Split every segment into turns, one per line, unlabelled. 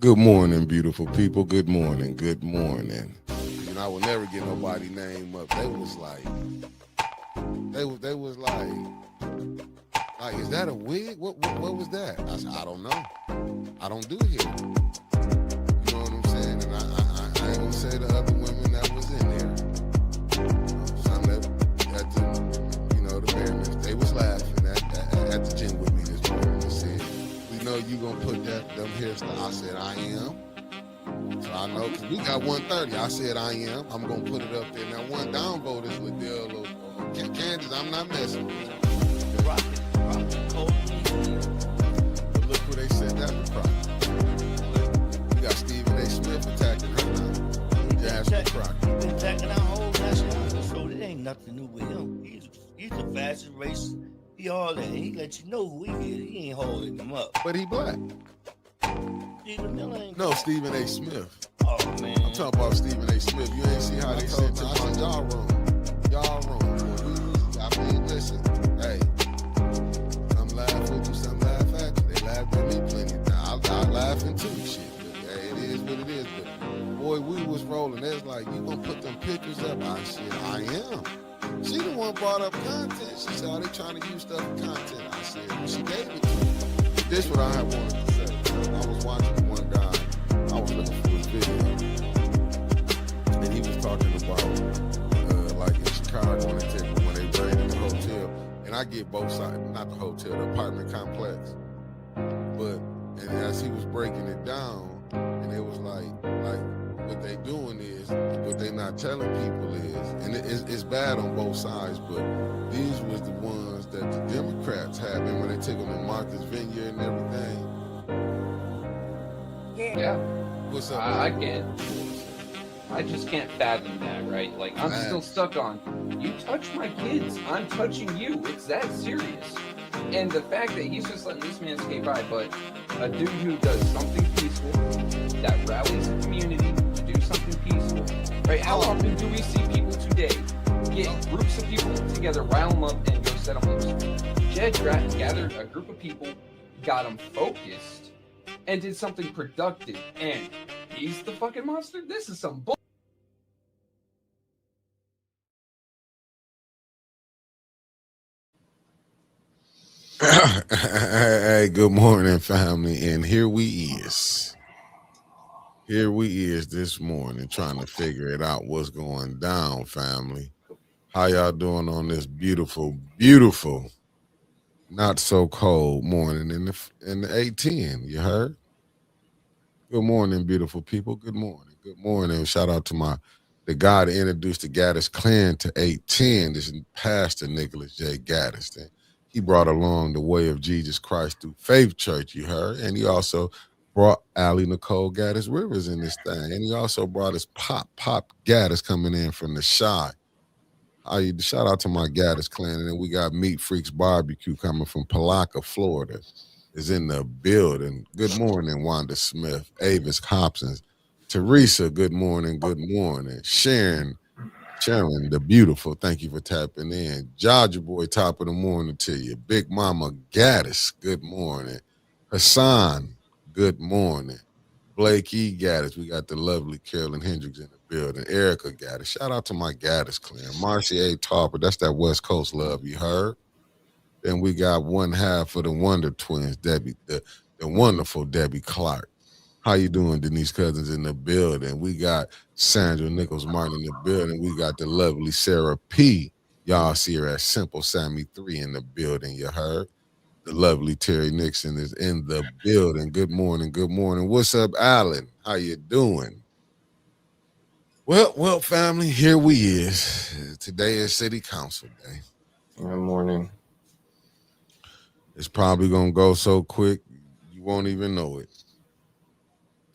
Good morning, beautiful people. Good morning. Good morning. I will never get nobody name up. They was like, is that a wig? What was that? I said, I don't know. I don't do hair. You know what I'm saying? And I ain't gonna say the other women that was in there. Some that at the Mariners, they was laughing at the gym with me this morning. They said, we know you gonna put them hairstyle. I said, I am. So I know, because we got 130. I said I am. I'm going to put it up there. Now, one downvote is Liddell or Kansas. I'm not messing with it. Rocket, cold. But look who they said that was Crockett. You got Stephen A. Smith attacking her now. Jasmine Crockett.
Attacking our whole national. So it ain't nothing new with him. He's the fastest race. He all that. He let you know who he is. He ain't holding him up.
But he black.
Stephen Miller ain't.
No, Stephen A. Smith.
Oh, man.
I'm talking about Stephen A. Smith. You ain't see how they said to my y'all wrong. Y'all wrong. I mean, listen, hey, some laugh with you, some laugh at you. They laughed at me plenty of times. I laughing too, shit. But, hey, it is what it is. But, boy, we was rolling. They was like, you gonna put them pictures up? I said, I am. She the one brought up content. She said, are they trying to use stuff for content? I said, well, she gave it to me. This what I wanted to say. I was watching one guy, I was looking for his video, and he was talking about, like in Chicago, when they raided the hotel, and I get both sides, not the hotel, the apartment complex, but, and as he was breaking it down, and it was like what they doing is, what they not telling people is, and it's bad on both sides, but these was the ones that the Democrats had, and when they took them to Martha's Vineyard and everything.
Yeah.
What's up?
I just can't fathom that, right? Like, I'm still stuck on, you touch my kids, I'm touching you. It's that serious. And the fact that he's just letting this man skate by, but a dude who does something peaceful, that rallies the community to do something peaceful, right? How often do we see people today get groups of people together, rile them up, and go set them loose? Jed gathered a group of people, got them focused, and did something productive, and he's the fucking monster? This is some bull.
Hey, good morning, family, and here we is. Here we is this morning trying to figure it out what's going down, family. How y'all doing on this beautiful, beautiful, not so cold morning in the 810? You heard? Good morning, beautiful people. Good morning. Good morning. Shout out to the guy that introduced the Gaddis clan to 810. This is Pastor Nicholas J. Gaddis. He brought along the way of Jesus Christ through Faith Church, you heard. And he also brought Allie Nicole Gaddis Rivers in this thing. And he also brought his Pop Gaddis coming in from the Shy. Shout out to my Gaddis clan. And then we got Meat Freaks Barbecue coming from Palaca, Florida, is in the building. Good morning, Wanda Smith, Avis Hobson, Teresa, good morning, good morning. Sharon, the beautiful, thank you for tapping in. Georgia Boy, top of the morning to you. Big Mama Gaddis, good morning. Hassan, good morning. Blake E. Gaddis, we got the lovely Carolyn Hendricks in the building. Erica Gaddis, shout out to my Gaddis clan. Marcy A. Tarper, that's that West Coast love, you heard? Then we got one half of the Wonder Twins, Debbie, the wonderful Debbie Clark. How you doing, Denise Cousins in the building? We got Sandra Nichols Martin in the building. We got the lovely Sarah P. Y'all see her at Simple Sammy 3 in the building, you heard? The lovely Terry Nixon is in the building. Good morning, good morning. What's up, Alan? How you doing? Well, family, here we is. Today is City Council Day.
Good morning.
It's probably going to go so quick, you won't even know it.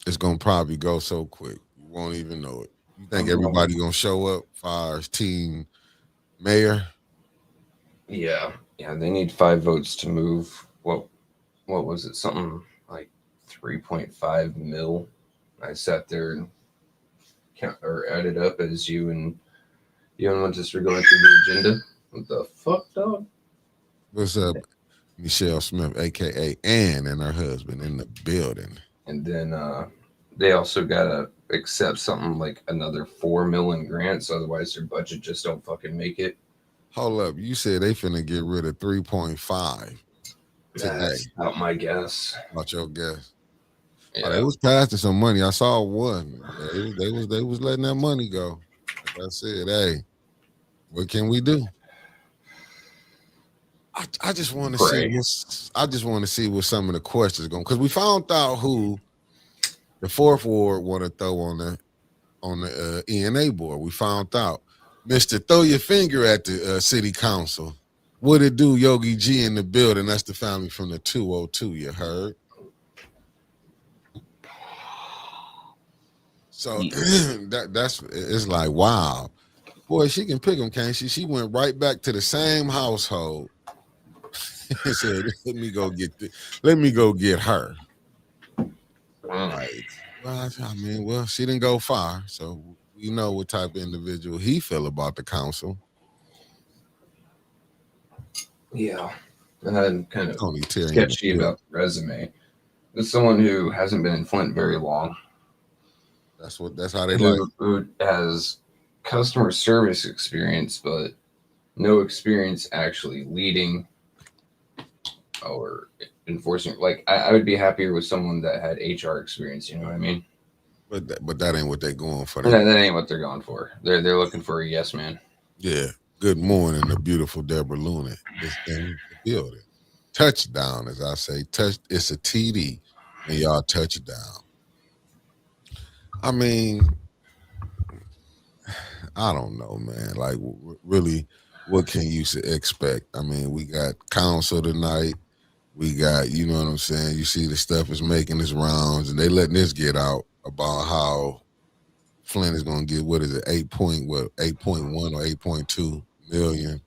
It's going to probably go so quick, you won't even know it. You think everybody going to show up for our team mayor?
Yeah, they need 5 votes to move. What was it? Something like 3.5 mil. I sat there and added up as you and want us to go into the agenda. What the fuck, dog?
What's up, Michelle Smith, a.k.a. Ann, and her husband in the building.
And then they also gotta accept something like another $4 million grants, otherwise their budget just don't fucking make it.
Hold up. You said they finna get rid of 3.5 today.
That's not my guess.
About your guess. Oh, they
Yeah.
was passing some money. I saw one. They was letting that money go. Like I said, hey, what can we do? I just want to see
Pray.
I just want to see what some of the questions going, because we found out who the fourth ward want to throw on the ENA board. We found out. Mr. Throw Your Finger at the city council. What it do, Yogi G in the building? That's the family from the 202. You heard? So that's it's like, wow, boy, she can pick them, can't she? She went right back to the same household and said, let me go get her. Right. Well, I mean, well, she didn't go far, so we know what type of individual he feel about the council.
Yeah. And I'm kind of
Tony Terry
sketchy about the resume. As someone who hasn't been in Flint very long,
that's how they like.
Who has customer service experience, but no experience actually leading or enforcing. Like I would be happier with someone that had HR experience. You know what I mean?
But that ain't what they're going for.
That ain't what they're going for. They're looking for a yes man.
Yeah. Good morning, the beautiful Deborah Luna is in the building. Touchdown, as I say, it's a TD, and y'all touchdown. I mean, I don't know, man. Like, really, what can you expect? I mean, we got council tonight. We got, you know what I'm saying? You see the stuff is making its rounds, and they letting this get out about how Flint is going to get, what is it, 8.1 or 8.2 million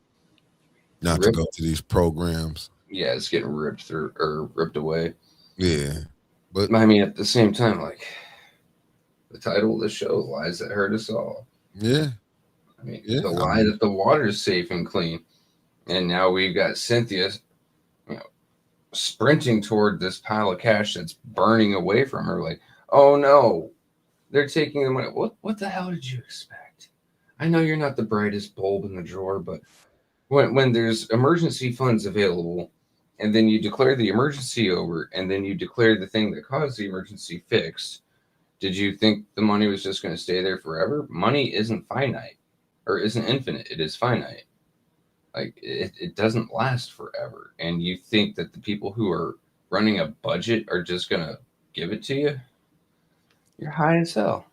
not to go to these programs.
Yeah, it's getting ripped through or ripped away.
Yeah. But
I mean, at the same time, like the title of the show, Lies That Hurt Us All.
Yeah.
I mean, the lie that the water's safe and clean. And now we've got Cynthia, you know, sprinting toward this pile of cash that's burning away from her. Like, oh no, they're taking the money. What the hell did you expect? I know you're not the brightest bulb in the drawer, but when there's emergency funds available, and then you declare the emergency over, and then you declare the thing that caused the emergency fixed, did you think the money was just going to stay there forever? Money isn't finite, or isn't infinite. It is finite. Like it doesn't last forever. And you think that the people who are running a budget are just going to give it to you? You're high as hell.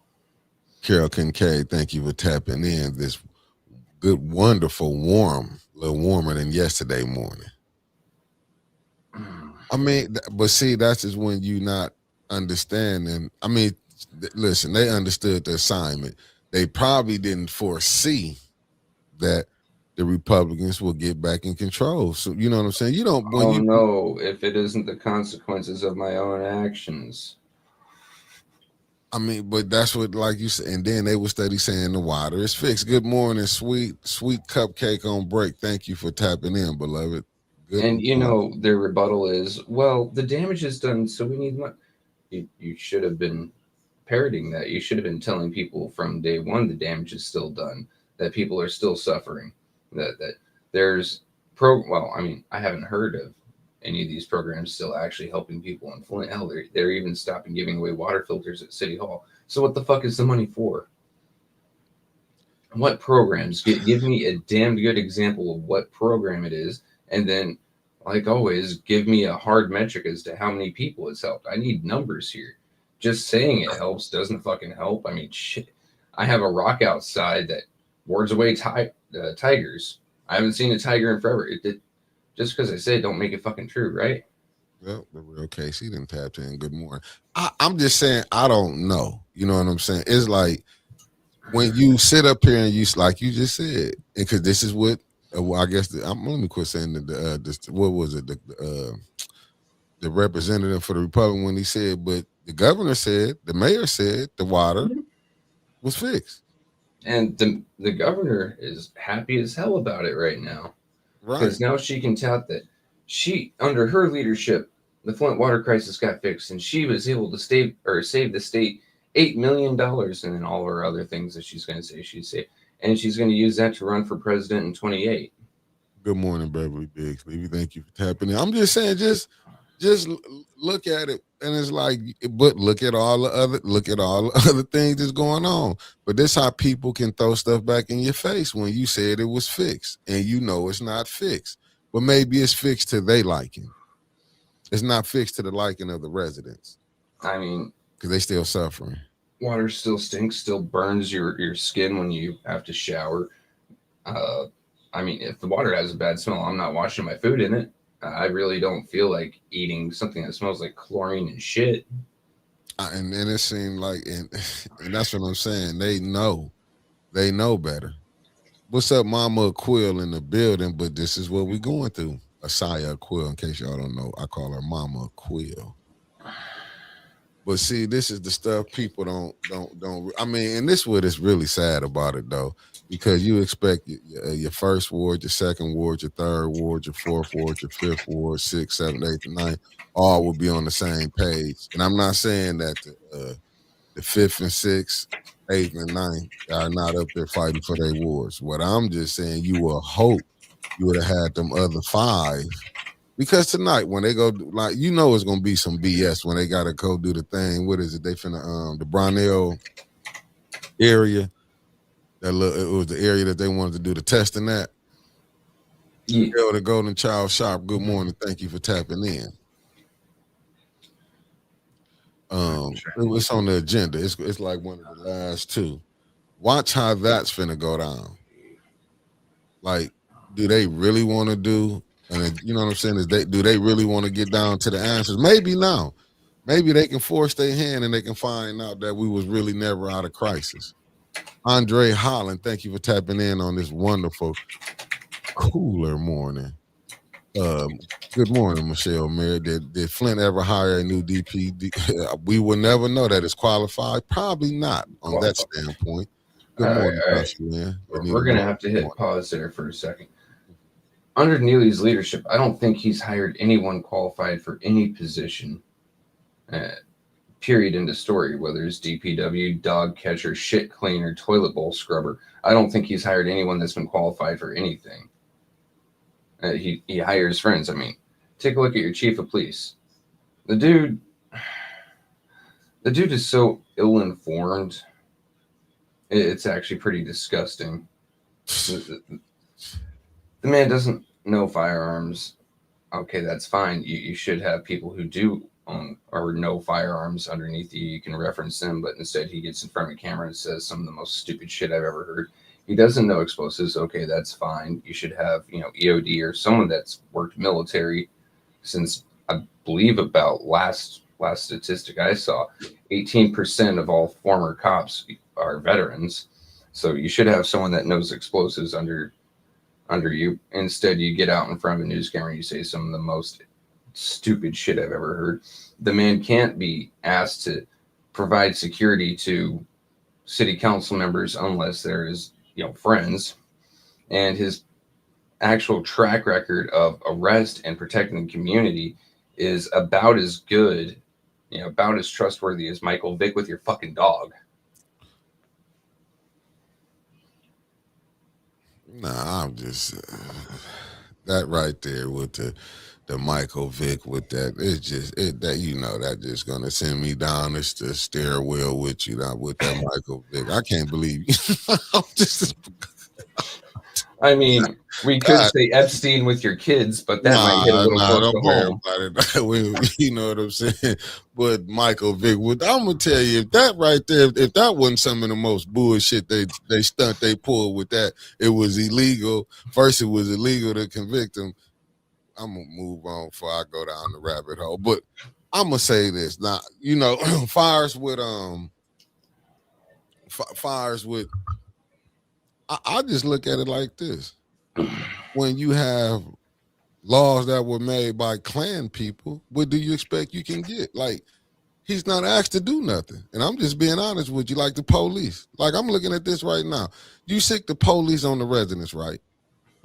Carol Kincaid, thank you for tapping in. This good, wonderful, warm, a little warmer than yesterday morning. I mean, but see, that's just when you not understanding. I mean, listen, they understood the assignment. They probably didn't foresee that the Republicans will get back in control. So you know what I'm saying? You don't.
No, if it isn't the consequences of my own actions.
I mean, but that's what, like you said, and then they would study saying the water is fixed. Good morning, sweet cupcake on break. Thank you for tapping in, beloved.
Good and you know, their rebuttal is, well, the damage is done, so we need money. You should have been parroting that. You should have been telling people from day one the damage is still done, that people are still suffering, that there's well, I mean, I haven't heard of any of these programs still actually helping people in Flint. Hell, they're even stopping giving away water filters at City Hall. So what the fuck is the money for? What programs? Give me a damn good example of what program it is, and then, like always, give me a hard metric as to how many people it's helped. I need numbers here. Just saying it helps doesn't fucking help. I mean, shit. I have a rock outside that wards away tigers. I haven't seen a tiger in forever. It did. Just because I say it don't make it fucking true, right?
Well, the real case, he didn't tap in. Good morning. I'm just saying, I don't know. You know what I'm saying? It's like when you sit up here and you, like you just said, and because this is what, I guess, let me quit saying what was it? The representative for the Republican, when he said, but the governor said, the mayor said the water was fixed.
And the governor is happy as hell about it right now. Right. Because now she can tout that she, under her leadership, The Flint water crisis got fixed, and she was able to save the state $8 million, and then all her other things that she's going to say she's saved. And she's going to use that to run for president in 28.
Good morning, Beverly Biggs. Thank you for tapping in. I'm just saying, just look at it, and it's like, but look at all the other things that's going on. But this how people can throw stuff back in your face when you said it was fixed, and you know it's not fixed. But maybe it's fixed to their liking. It's not fixed to the liking of the residents.
I mean,
because they still suffering.
Water still stinks, still burns your skin when you have to shower. I mean, if the water has a bad smell, I'm not washing my food in it. I really don't feel like eating something that smells like chlorine and shit.
And it seemed like, and that's what I'm saying. They know better. What's up, Mama Quill in the building? But this is what we're going through. Asaya Quill, in case y'all don't know, I call her Mama Quill. But see, this is the stuff people don't. I mean, and this is what is really sad about it, though, because you expect your first ward, your second ward, your third ward, your fourth ward, your fifth ward, sixth, seventh, eighth, and ninth, all will be on the same page. And I'm not saying that the fifth and sixth, eighth and ninth are not up there fighting for their wards. What I'm just saying, you will hope you would have had them other five. Because tonight, when they go, like, you know, it's gonna be some BS when they gotta go do the thing. What is it? They finna the Brownell area. It was the area that they wanted to do the testing at. Yeah. The Golden Child Shop. Good morning. Thank you for tapping in. It's on the agenda. It's like one of the last two. Watch how that's finna go down. Like, do they really want to do? And you know what I'm saying? Do they really want to get down to the answers? Maybe now. Maybe they can force their hand and they can find out that we was really never out of crisis. Andre Holland, thank you for tapping in on this wonderful, cooler morning. Good morning, Michelle Merritt. Did Flint ever hire a new DP? We will never know that it's qualified. Probably not on that standpoint. Good morning,
man. We're going to have to hit pause there for a second. Under Neely's leadership, I don't think he's hired anyone qualified for any position, period, end of story, whether it's DPW, dog catcher, shit cleaner, toilet bowl scrubber. I don't think he's hired anyone that's been qualified for anything. He hires friends. I mean, take a look at your chief of police. The dude is so ill-informed. It's actually pretty disgusting. The man doesn't know firearms. Okay, that's fine. You should have people who do own or know firearms underneath you. You can reference them, but instead he gets in front of a camera and says some of the most stupid shit I've ever heard. He doesn't know explosives. Okay, that's fine. You should have, EOD or someone that's worked military since, I believe, about last statistic I saw, 18% of all former cops are veterans. So you should have someone that knows explosives under you. Instead, you get out in front of a news camera and you say some of the most stupid shit I've ever heard. The man can't be asked to provide security to city council members unless there is, friends. And his actual track record of arrest and protecting the community is about as good, about as trustworthy as Michael Vick with your fucking dog.
Nah, I'm just that right there with the Michael Vick with that. It's just that just gonna send me down the stairwell with you, not with that Michael Vick. I can't believe you.
I mean, we could say Epstein with your kids, but that might hit a little close to home.
You know what I'm saying? But Michael Vick, I'm gonna tell you, if that right there, if that wasn't some of the most bullshit they pulled with that, it was illegal. First, it was illegal to convict him. I'm gonna move on before I go down the rabbit hole. But I'm gonna say this now. Fires with. I just look at it like this. When you have laws that were made by Klan people, what do you expect you can get? Like, he's not asked to do nothing. And I'm just being honest with you, like the police. Like, I'm looking at this right now. You sick the police on the residents, right?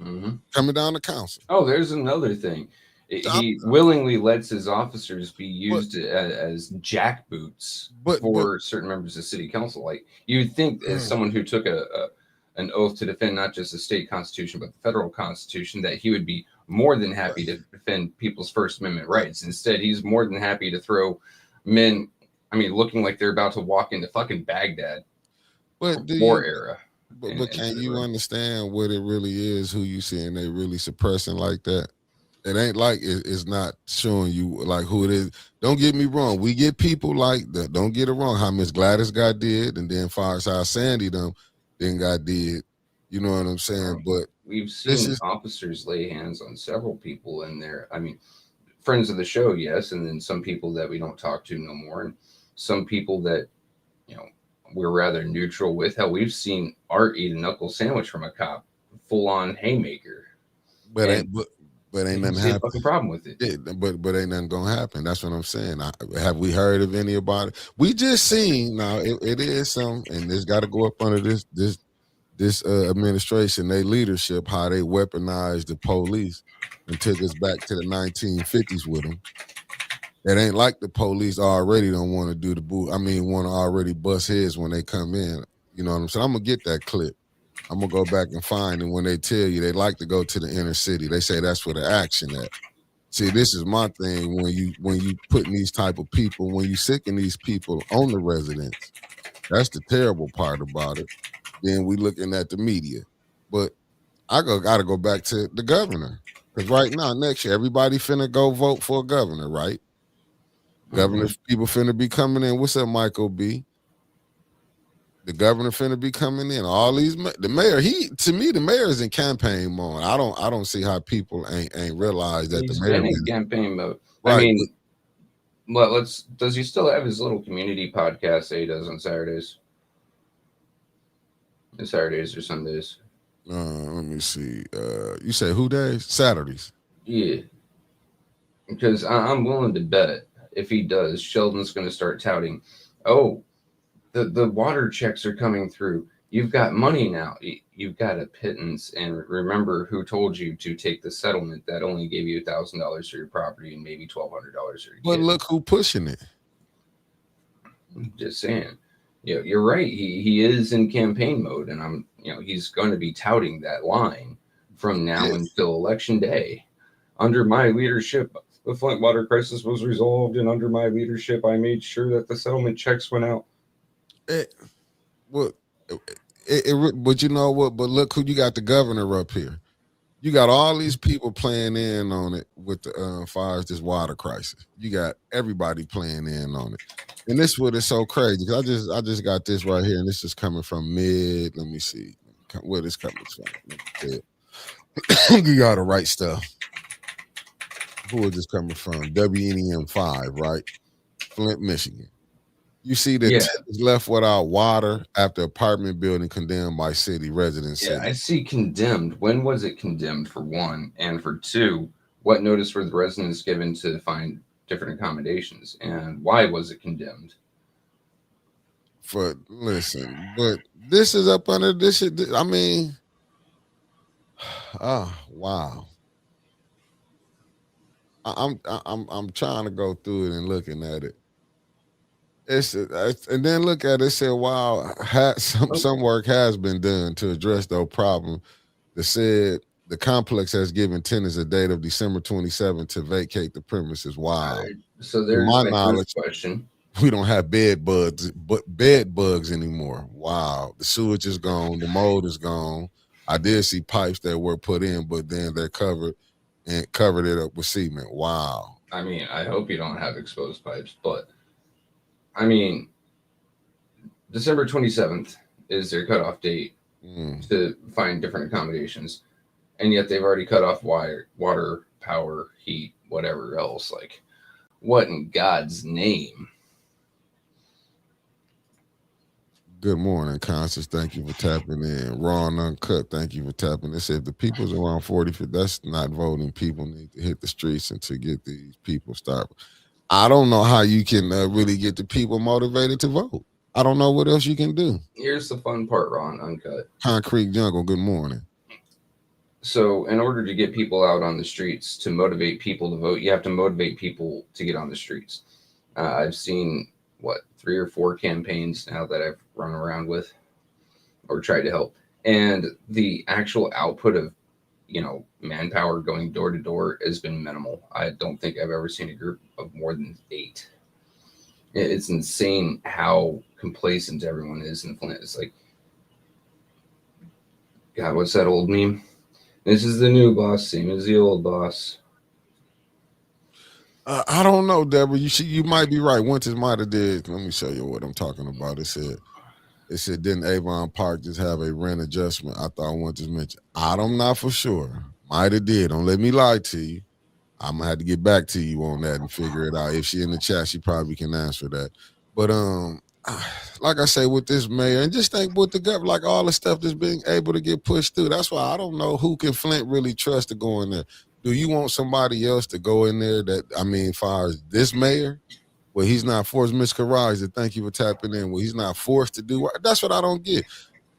Mm-hmm.
Coming down to council.
Oh, there's another thing. He willingly lets his officers be used as jackboots
but
for certain members of city council. Like, you'd think, as someone who took an oath to defend not just the state constitution but the federal constitution, that he would be more than happy to defend people's First Amendment rights. Instead, he's more than happy to throw men, looking like they're about to walk into fucking Baghdad, war era.
But can you understand what it really is, who you seeing they really suppressing like that? It ain't like it's not showing you like who it is. Don't get me wrong. We get people like that. Don't get it wrong. How Miss Gladys got did, and then Fireside Sandy then got did. You know what I'm saying? But
we've seen officers lay hands on several people in there. Friends of the show, yes, and then some people that we don't talk to no more, and some people that we're rather neutral with. Hell, we've seen Art eat a knuckle sandwich from a cop, full on haymaker.
But ain't nothing happen.
Fucking problem with it.
Yeah, but ain't nothing gonna happen. That's what I'm saying. Have we heard of any about it? We just seen now. It is some, and it's got to go up under this administration, their leadership, how they weaponized the police and took us back to the 1950s with them. It ain't like the police already don't want to do the boot. Want to already bust heads when they come in. You know what I'm saying? I'm gonna get that clip. I'm gonna go back and find it. When they tell you they like to go to the inner city, they say that's where the action at. See, this is my thing. When you putting these type of people, when you sicking these people on the residents, that's the terrible part about it. Then we looking at the media, but I gotta go back to the governor, because right now next year everybody finna go vote for a governor, right? Governor people finna be coming in. What's up, Michael B? The governor finna be coming in. All these the mayor. The mayor is in campaign mode. I don't see how people ain't realized that
he's
the mayor
been in campaign mode.
Right.
Does he still have his little community podcast that he does on Saturdays? Saturdays or Sundays?
Let me see. You say who days? Saturdays.
Yeah. Because I'm willing to bet if he does, Sheldon's going to start touting, the water checks are coming through. You've got money now. You've got a pittance. And remember who told you to take the settlement that only gave you $1,000 for your property and maybe $1,200 for your
But look who pushing it.
Just saying. You're right. He is in campaign mode, and he's going to be touting that line from now until election day. Under my leadership, the Flint water crisis was resolved, and under my leadership, I made sure that the settlement checks went out.
But you know what? But look who you got, the governor up here. You got all these people playing in on it with the far as this water crisis. You got everybody playing in on it, and this is what is so crazy. Because I just got this right here, and this is coming from Mid. Let me see where this coming from. You got the right stuff. Who is this coming from? WNEM 5, right? Flint, Michigan. You see that is left without water after apartment building condemned by city residents.
Yeah, I see condemned. When was it condemned, for one? And for two, what notice were the residents given to find different accommodations? And why was it condemned?
Listen, but this is up under this. Wow. I'm trying to go through it and looking at it. And then look at it. Say, wow, some work has been done to address those problems. They said the complex has given tenants a date of December 27th to vacate the premises. Wow.
Right. So there's my knowledge. Question.
We don't have bed bugs anymore. Wow. The sewage is gone. The mold is gone. I did see pipes that were put in, but then they're covered it up with cement. Wow.
I hope you don't have exposed pipes, but December 27th is their cutoff date to find different accommodations. And yet they've already cut off water, power, heat, whatever else. Like, what in God's name?
Good morning, Constance. Thank you for tapping in. Raw and Uncut, thank you for tapping in. They said if the people's around 40, that's not voting. People need to hit the streets and to get these people started. I don't know how you can really get the people motivated to vote. I don't know what else you can do.
Here's the fun part, Raw and Uncut.
Concrete Jungle, good morning.
So, in order to get people out on the streets to motivate people to vote, you have to motivate people to get on the streets. I've seen what 3 or 4 campaigns now that I've run around with or tried to help, and the actual output of manpower going door to door has been minimal. I don't think I've ever seen a group of more than 8. It's insane how complacent everyone is in Flint. It's like, God, what's that old meme? This is the new boss, same as the old boss.
I don't know, Deborah. You might be right. Winters might have did. Let me show you what I'm talking about. It said didn't Avon Park just have a rent adjustment? I thought Winters mentioned. I'm not for sure. Might have did. Don't let me lie to you. I'm gonna have to get back to you on that and figure it out. If she in the chat, she probably can answer that. But like I say, with this mayor, and just think with the government, like all the stuff that's being able to get pushed through. That's why I don't know who can Flint really trust to go in there. Do you want somebody else to go in there as far as this mayor, where he's not forced, Ms. Karaj, thank you for tapping in, where he's not forced to do? That's what I don't get.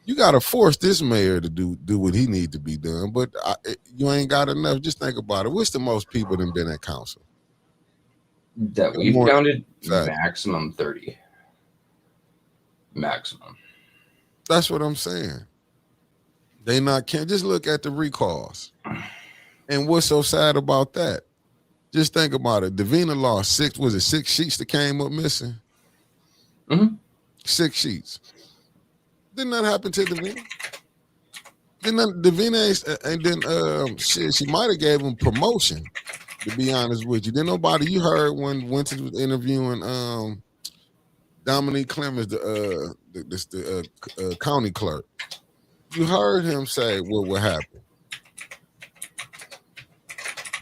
You got to force this mayor to do what he need to be done, but you ain't got enough. Just think about it. What's the most people that been at council?
That we've counted, maximum 30. Maximum.
That's what I'm saying. They can't just look at the recalls. And what's so sad about that? Just think about it. Davina lost 6 sheets that came up missing?
Mm-hmm.
6 sheets. Didn't that happen to Davina? She might have gave him promotion, to be honest with you. Then nobody, you heard when Winters was interviewing Dominique Clemens, the county clerk. You heard him say what happened.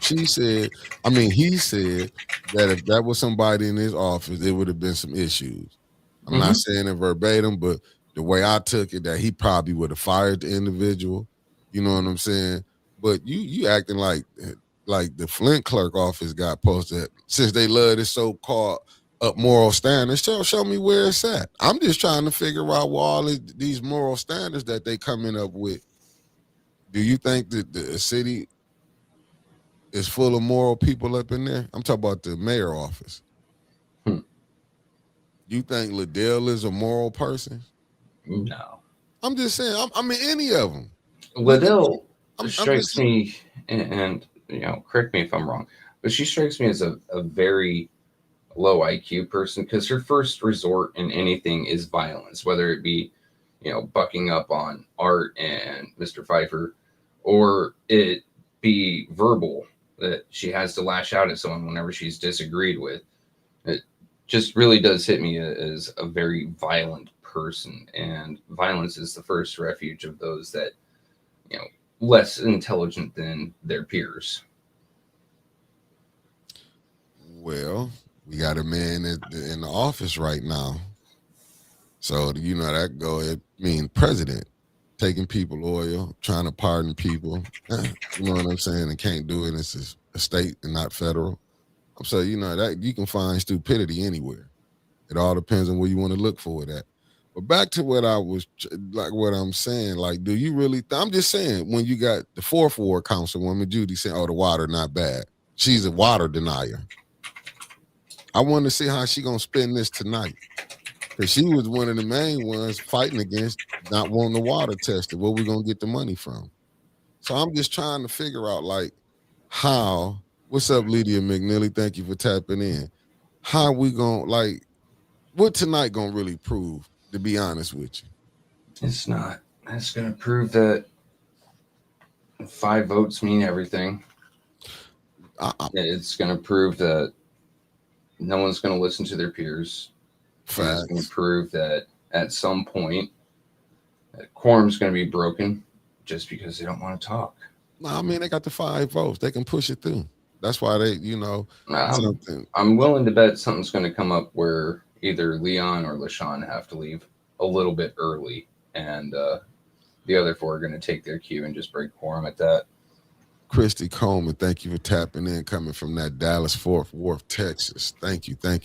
He said that if that was somebody in his office, it would have been some issues. I'm not saying it verbatim, but the way I took it, that he probably would have fired the individual. You know what I'm saying? But you acting like the Flint clerk office got posted, since they love this so-called up moral standards. Show me where it's at. I'm just trying to figure out where all these moral standards that they coming up with. Do you think that the city is full of moral people up in there? I'm talking about the mayor office. You think Liddell is a moral person?
No.
I'm just saying. Any of them.
Liddell strikes me, and correct me if I'm wrong, but she strikes me as a very low IQ person, because her first resort in anything is violence, whether it be, bucking up on Art and Mr. Pfeiffer, or it be verbal, that she has to lash out at someone whenever she's disagreed with. It just really does hit me as a very violent person, and violence is the first refuge of those that, less intelligent than their peers.
Well, we got a man in the office right now. So, that it mean president taking people oil, trying to pardon people. You know what I'm saying? And can't do it. It's a state and not federal. So, that you can find stupidity anywhere. It all depends on where you want to look for it at. But back to what I'm saying, do you really, I'm just saying, when you got the 4th Ward Councilwoman, Judy, saying, the water not bad. She's a water denier. I want to see how she going to spend this tonight. Because she was one of the main ones fighting against not wanting the water tested. Where we going to get the money from? So I'm just trying to figure out, how, what's up, Lydia McNeely? Thank you for tapping in. How we going to, what tonight going to really prove, to be honest with you?
It's not. It's going to prove that 5 votes mean everything. It's going to prove that no one's going to listen to their peers. It's going to prove that at some point, quorum's going to be broken just because they don't want to talk.
No, they got the 5 votes. They can push it through. That's why they,
I'm willing to bet something's going to come up where either Leon or LaShawn have to leave a little bit early, and the other 4 are going to take their cue and just break quorum at that.
Christy Coleman, thank you for tapping in, coming from that Dallas Fort Worth, Texas. Thank you. Will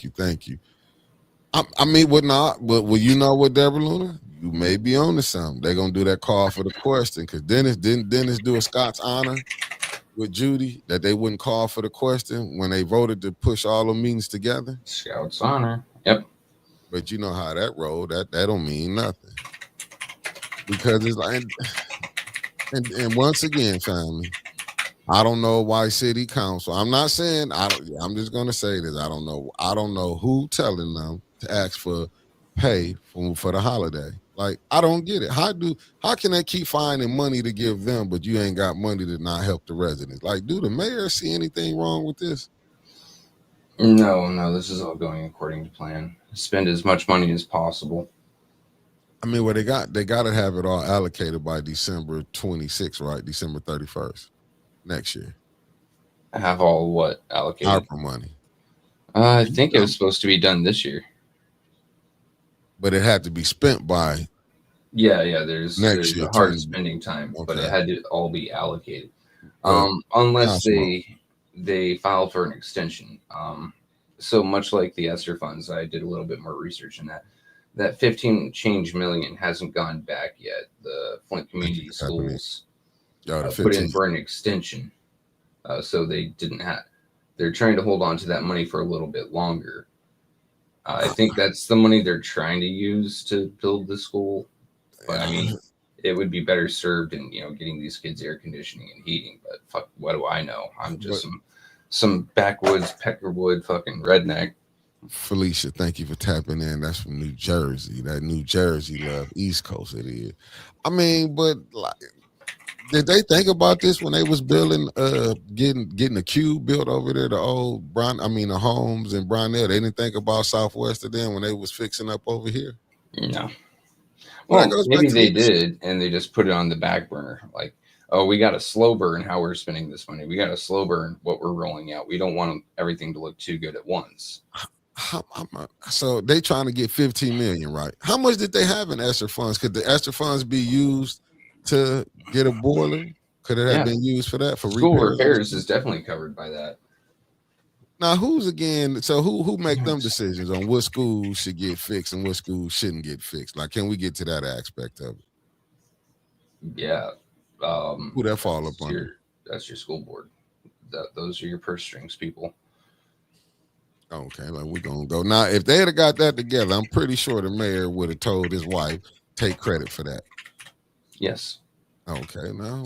you know what, Deborah Luna? you may be on to something. They're gonna do that call for the question because didn't Dennis do a Scott's honor with Judy that they wouldn't call for the question when they voted to push all the meetings together.
Scout's honor. Yep.
But you know how that rolled. That don't mean nothing because it's like, and once again, family, I don't know why city council. I'm not saying I'm just gonna say this. I don't know who telling them to ask for pay for the holiday. Like I don't get it. How can they keep finding money to give them, but you ain't got money to not help the residents? Like, do the mayor see anything wrong with this?
No, this is all going according to plan. Spend as much money as possible.
I mean, well, they got to have it all allocated by December 26th, right? December 31st next year.
Have all what allocated?
ARPA money.
I think it was supposed to be done this year.
But it had to be spent by.
Yeah. There's
year,
a hard spending time,
okay.
But it had to all be allocated. Unless they file for an extension. So much like the ESSER funds, I did a little bit more research in that. That 15 change million hasn't gone back yet. The Flint Community Schools put in for an extension. So they didn't have. They're trying to hold on to that money for a little bit longer. I think that's the money they're trying to use to build the school. But I mean, it would be better served in getting these kids air conditioning and heating. But fuck, what do I know? I'm just some backwoods Peckerwood fucking redneck.
Felicia, thank you for tapping in. That's from New Jersey. That New Jersey love, East Coast it is. I mean, but like, did they think about this when they was building, getting a cube built over there, the old the homes in Brownell? They didn't think about Southwest of them when they was fixing up over here.
No. Well, maybe they did, and they just put it on the back burner. Like, oh, we got a slow burn how we're spending this money. We got a slow burn what we're rolling out. We don't want everything to look too good at once.
So they trying to get 15 million, right? How much did they have in ESSER funds? Could the ESSER funds be used to get a boiler? Could it have been used for that? For
school repairs is definitely covered by that.
Now, who make them decisions on what schools should get fixed and what schools shouldn't get fixed? Like, can we get to that aspect of it?
Yeah.
Who that fall up under?
That's your school board. Those are your purse strings people.
Okay, like we're gonna go. Now, if they had got that together, I'm pretty sure the mayor would have told his wife, take credit for that.
Yes.
Okay, now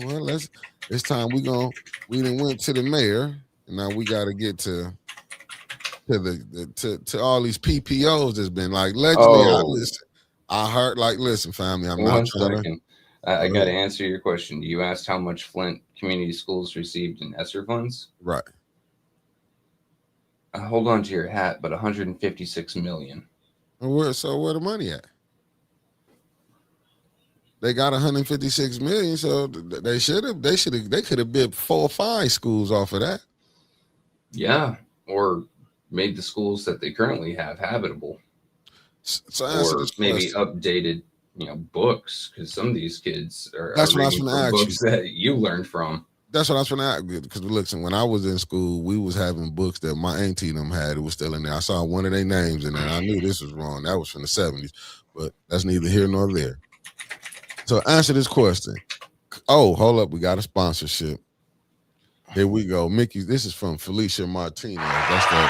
it's time we done went to the mayor, and now we gotta get to all these PPOs that's been like allegedly. I heard listen, family, I'm not trying to.
I got to answer your question. You asked how much Flint Community Schools received in ESSER funds?
Right.
Hold on to your hat, but 156 million.
Where the money at? They got 156 million, so they could have built 4 or 5 schools off of that.
Yeah, or made the schools that they currently have habitable.
So
or maybe updated, books, because some of these kids are reading books that you learned from.
That's what I was going to ask you. Because listen, when I was in school, we was having books that my auntie and them had. It was still in there. I saw one of their names in there. I knew this was wrong. That was from the 70s, but that's neither here nor there. So answer this question. Oh, hold up. We got a sponsorship. Here we go. Mickey, this is from Felicia Martinez. That's the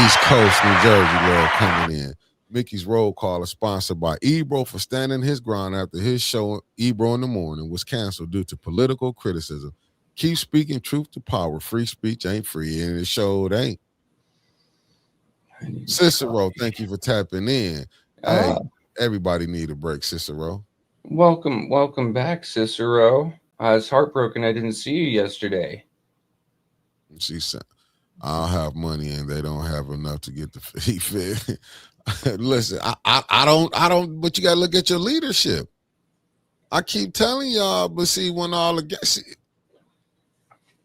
East Coast, New Jersey love coming in. Mickey's Roll Call is sponsored by Ebro for standing his ground after his show, Ebro in the Morning, was canceled due to political criticism. Keep speaking truth to power. Free speech ain't free, and it showed ain't. Cicero, thank you for tapping in. Hey, everybody need a break, Cicero.
Welcome back, Cicero. I was heartbroken I didn't see you yesterday.
She said, I'll have money and they don't have enough to get the fee fed. Listen, I don't, but you got to look at your leadership. I keep telling y'all, but see, when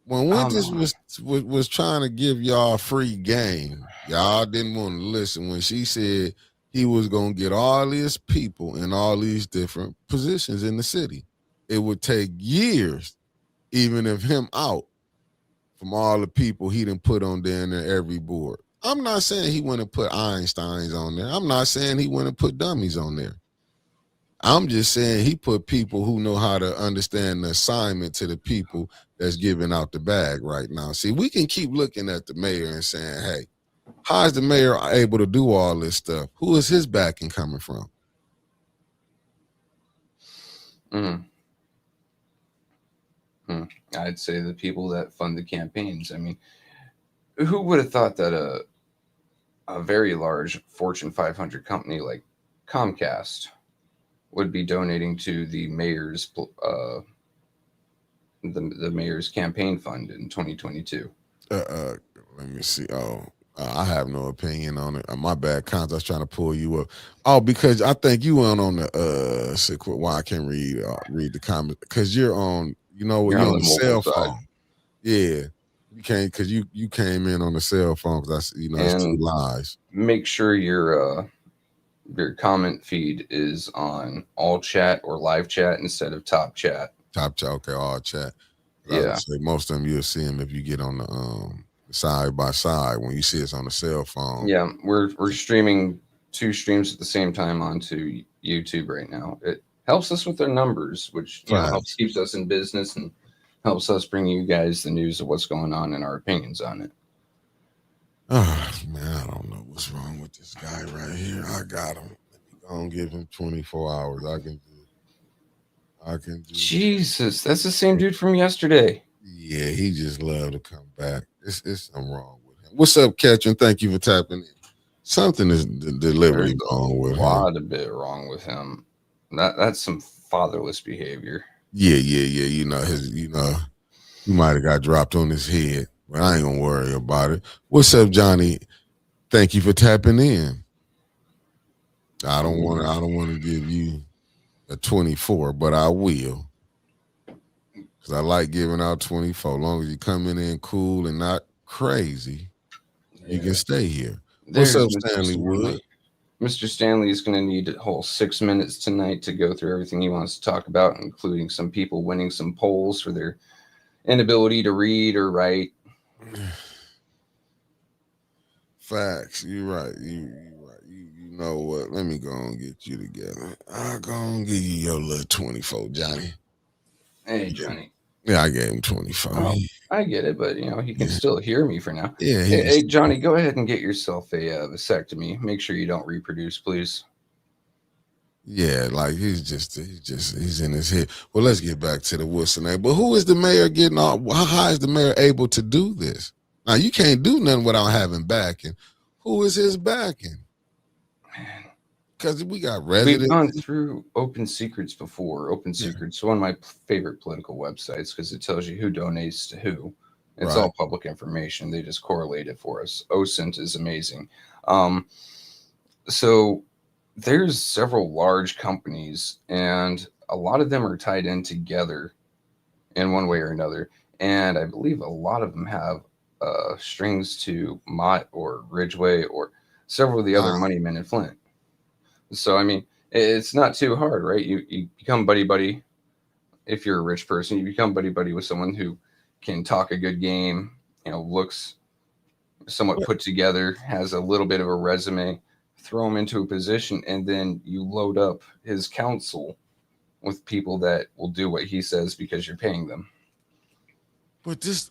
Winters was trying to give y'all free game, y'all didn't want to listen. When she said he was going to get all these people in all these different positions in the city, it would take years, even if him out, from all the people he done put on there in every board. I'm not saying he wouldn't put Einsteins on there. I'm not saying he wouldn't put dummies on there. I'm just saying he put people who know how to understand the assignment to the people that's giving out the bag right now. See, we can keep looking at the mayor and saying, hey, how is the mayor able to do all this stuff? Who is his backing coming from?
I'd say the people that fund the campaigns. I mean, who would have thought that a very large Fortune 500 company like Comcast would be donating to the mayor's the mayor's campaign fund in 2022?
Let me see. I have no opinion on it. My bad, Cons. I was trying to pull you up. Oh, because I think you went on the why I can't read the comment because you're on. You know what?
You're
You're
on
on
the
the
mobile
cell
side.
phone. Yeah, you can't because you came in on the cell phone because it's two
And
lies.
make sure your comment feed is on all chat or live chat instead of top chat.
Top chat, okay, all chat. I was
Yeah.
gonna say most of them you'll see them if you get on the side by side when you see us on the cell phone.
Yeah, we're streaming 2 streams at the same time onto YouTube right now. It helps us with our numbers, which helps keeps us in business and helps us bring you guys the news of what's going on and our opinions on it.
Oh man, I don't know what's wrong with this guy right here. I got him. Let me go and give him 24 hours. I can do.
Jesus, that's the same dude from yesterday.
Yeah, he just love to come back. It's something wrong with him. What's up, Catherine? Thank you for tapping in. Something is deliberately wrong with him.
A bit wrong with him. That's some fatherless behavior.
Yeah. You might have got dropped on his head, but I ain't gonna worry about it. What's up, Johnny? Thank you for tapping in. I don't want to give you a 24, but I will. Because I like giving out 24. As long as you come in cool and not crazy, you can stay here. What's up, Stanley Wood?
Mr. Stanley is going to need a whole 6 minutes tonight to go through everything he wants to talk about, including some people winning some polls for their inability to read or write.
Facts. You're right. You're right. You know what? Let me go and get you together. I'll go and give you your little 24, Johnny.
Hey, Johnny.
Yeah, I gave him 24.
Oh, I get it, but he can still hear me for now.
Yeah.
Hey, Johnny, go ahead and get yourself a vasectomy. Make sure you don't reproduce, please.
Yeah, like he's in his head. Well, let's get back to the Wilson name. But who is the mayor getting off? How is the mayor able to do this? Now you can't do nothing without having backing. Who is his backing?
Man,
because we got residents.
We've gone through Open Secrets before. Open Secrets, one of my favorite political websites because it tells you who donates to who. It's all public information. They just correlate it for us. OSINT is amazing. So there's several large companies, and a lot of them are tied in together in one way or another. And I believe a lot of them have strings to Mott or Ridgeway or several of the other money men in Flint. So, I mean, it's not too hard, right? You become buddy-buddy. If you're a rich person, you become buddy-buddy with someone who can talk a good game, looks somewhat put together, has a little bit of a resume, throw him into a position, and then you load up his council with people that will do what he says because you're paying them.
But this,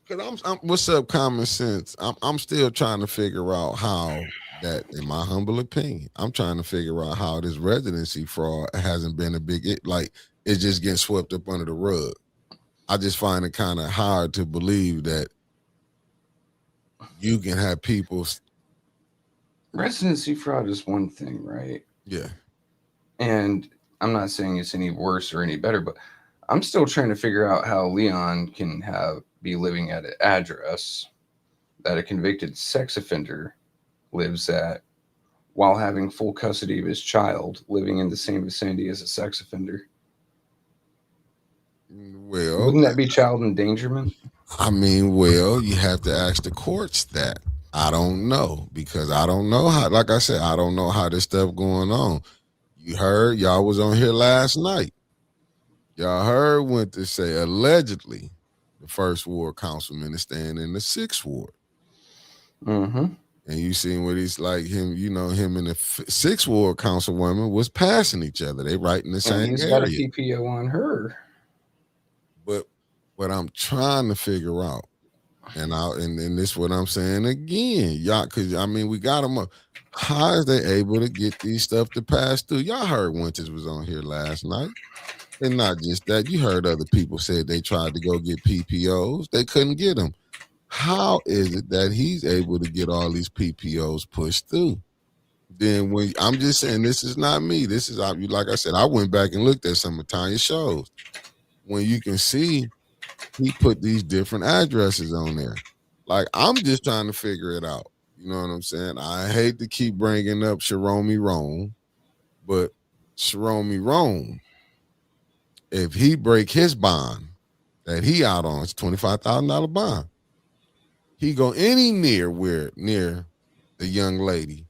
because what's up, common sense? I'm still trying to figure out how that, in my humble opinion, I'm trying to figure out how this residency fraud hasn't been a big, it's just getting swept up under the rug. I just find it kind of hard to believe that you can have people.
Residency fraud is one thing, right?
Yeah.
And I'm not saying it's any worse or any better, but I'm still trying to figure out how Leon can be living at an address that a convicted sex offender lives at while having full custody of his child living in the same vicinity as a sex offender.
Well,
wouldn't that be child endangerment?
I mean, well, you have to ask the courts that. I don't know, because I don't know how, like I said, I don't know how this stuff going on. You heard, y'all was on here last night. Y'all heard went to say allegedly the 1st ward councilman is staying in the 6th ward.
Mm-hmm.
And you seen what he's like him, him and the sixth ward councilwoman was passing each other. They right in the
And
same
he's got a
area.
PPO on her.
But what I'm trying to figure out, and this is what I'm saying again, y'all, because I mean we got them up. How is they able to get these stuff to pass through? Y'all heard Winters was on here last night. And not just that, you heard other people said they tried to go get PPOs. They couldn't get them. How is it that he's able to get all these PPOs pushed through? Then when I'm just saying, this is not me. This is like I said, I went back and looked at some of Tanya's shows. When you can see he put these different addresses on there. Like I'm just trying to figure it out. You know what I'm saying? I hate to keep bringing up Sharomi Rome, but Sharomi Rome, if he break his bond that he out on, it's $25,000 bond. He go near the young lady.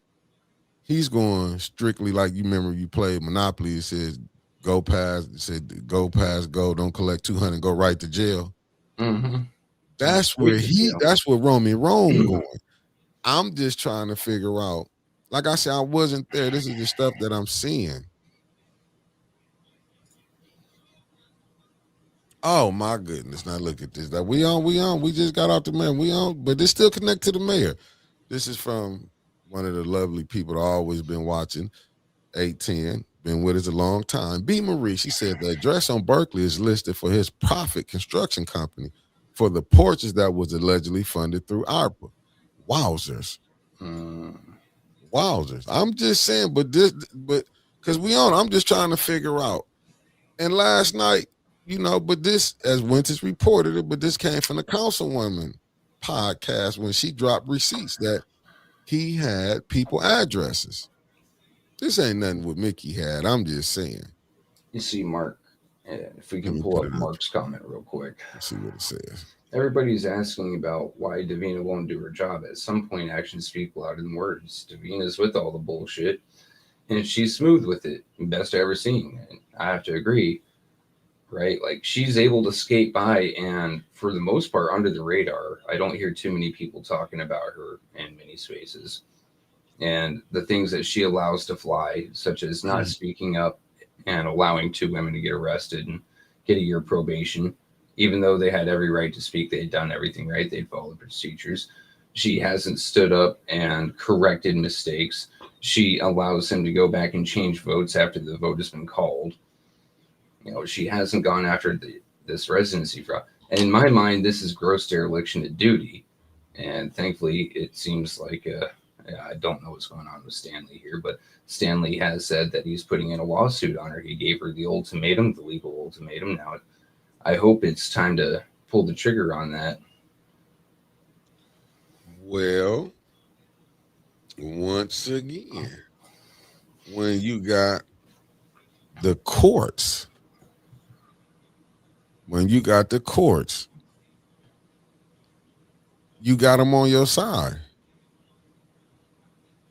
He's going strictly like you remember you played Monopoly. It says go past. It said go past, go. Don't collect 200. Go right to jail.
Mm-hmm.
That's where That's where Romy Rome going. I'm just trying to figure out. Like I said, I wasn't there. This is the stuff that I'm seeing. Oh my goodness! Now look at this. That we on. We just got off the mayor. We on, but this still connect to the mayor. This is from one of the lovely people that always been watching. 810, been with us a long time. B. Marie. She said the address on Berkeley is listed for his Profit Construction Company for the porches that was allegedly funded through ARPA. Wowzers. Wowzers. I'm just saying, but because I'm just trying to figure out. And last night, but this, as Winters reported it, but this came from the Councilwoman podcast when she dropped receipts that he had people addresses. This ain't nothing what Mickey had. I'm just saying.
You see, Mark, if we can pull up Mark's comment real quick.
Let's see what it says.
Everybody's asking about why Davina won't do her job. At some point, actions speak louder than words. Davina's with all the bullshit, and she's smooth with it. Best I ever seen. And I have to agree. Right? Like she's able to skate by and for the most part under the radar. I don't hear too many people talking about her in many spaces. And the things that she allows to fly, such as not speaking up and allowing 2 women to get arrested and get a year probation, even though they had every right to speak, they had done everything right, they'd followed procedures. She hasn't stood up and corrected mistakes. She allows him to go back and change votes after the vote has been called. She hasn't gone after this residency fraud. And in my mind, this is gross dereliction of duty. And thankfully, it seems like I don't know what's going on with Stanley here, but Stanley has said that he's putting in a lawsuit on her. He gave her the ultimatum, the legal ultimatum. Now, I hope it's time to pull the trigger on that.
Well, once again, when you got the courts, you got them on your side.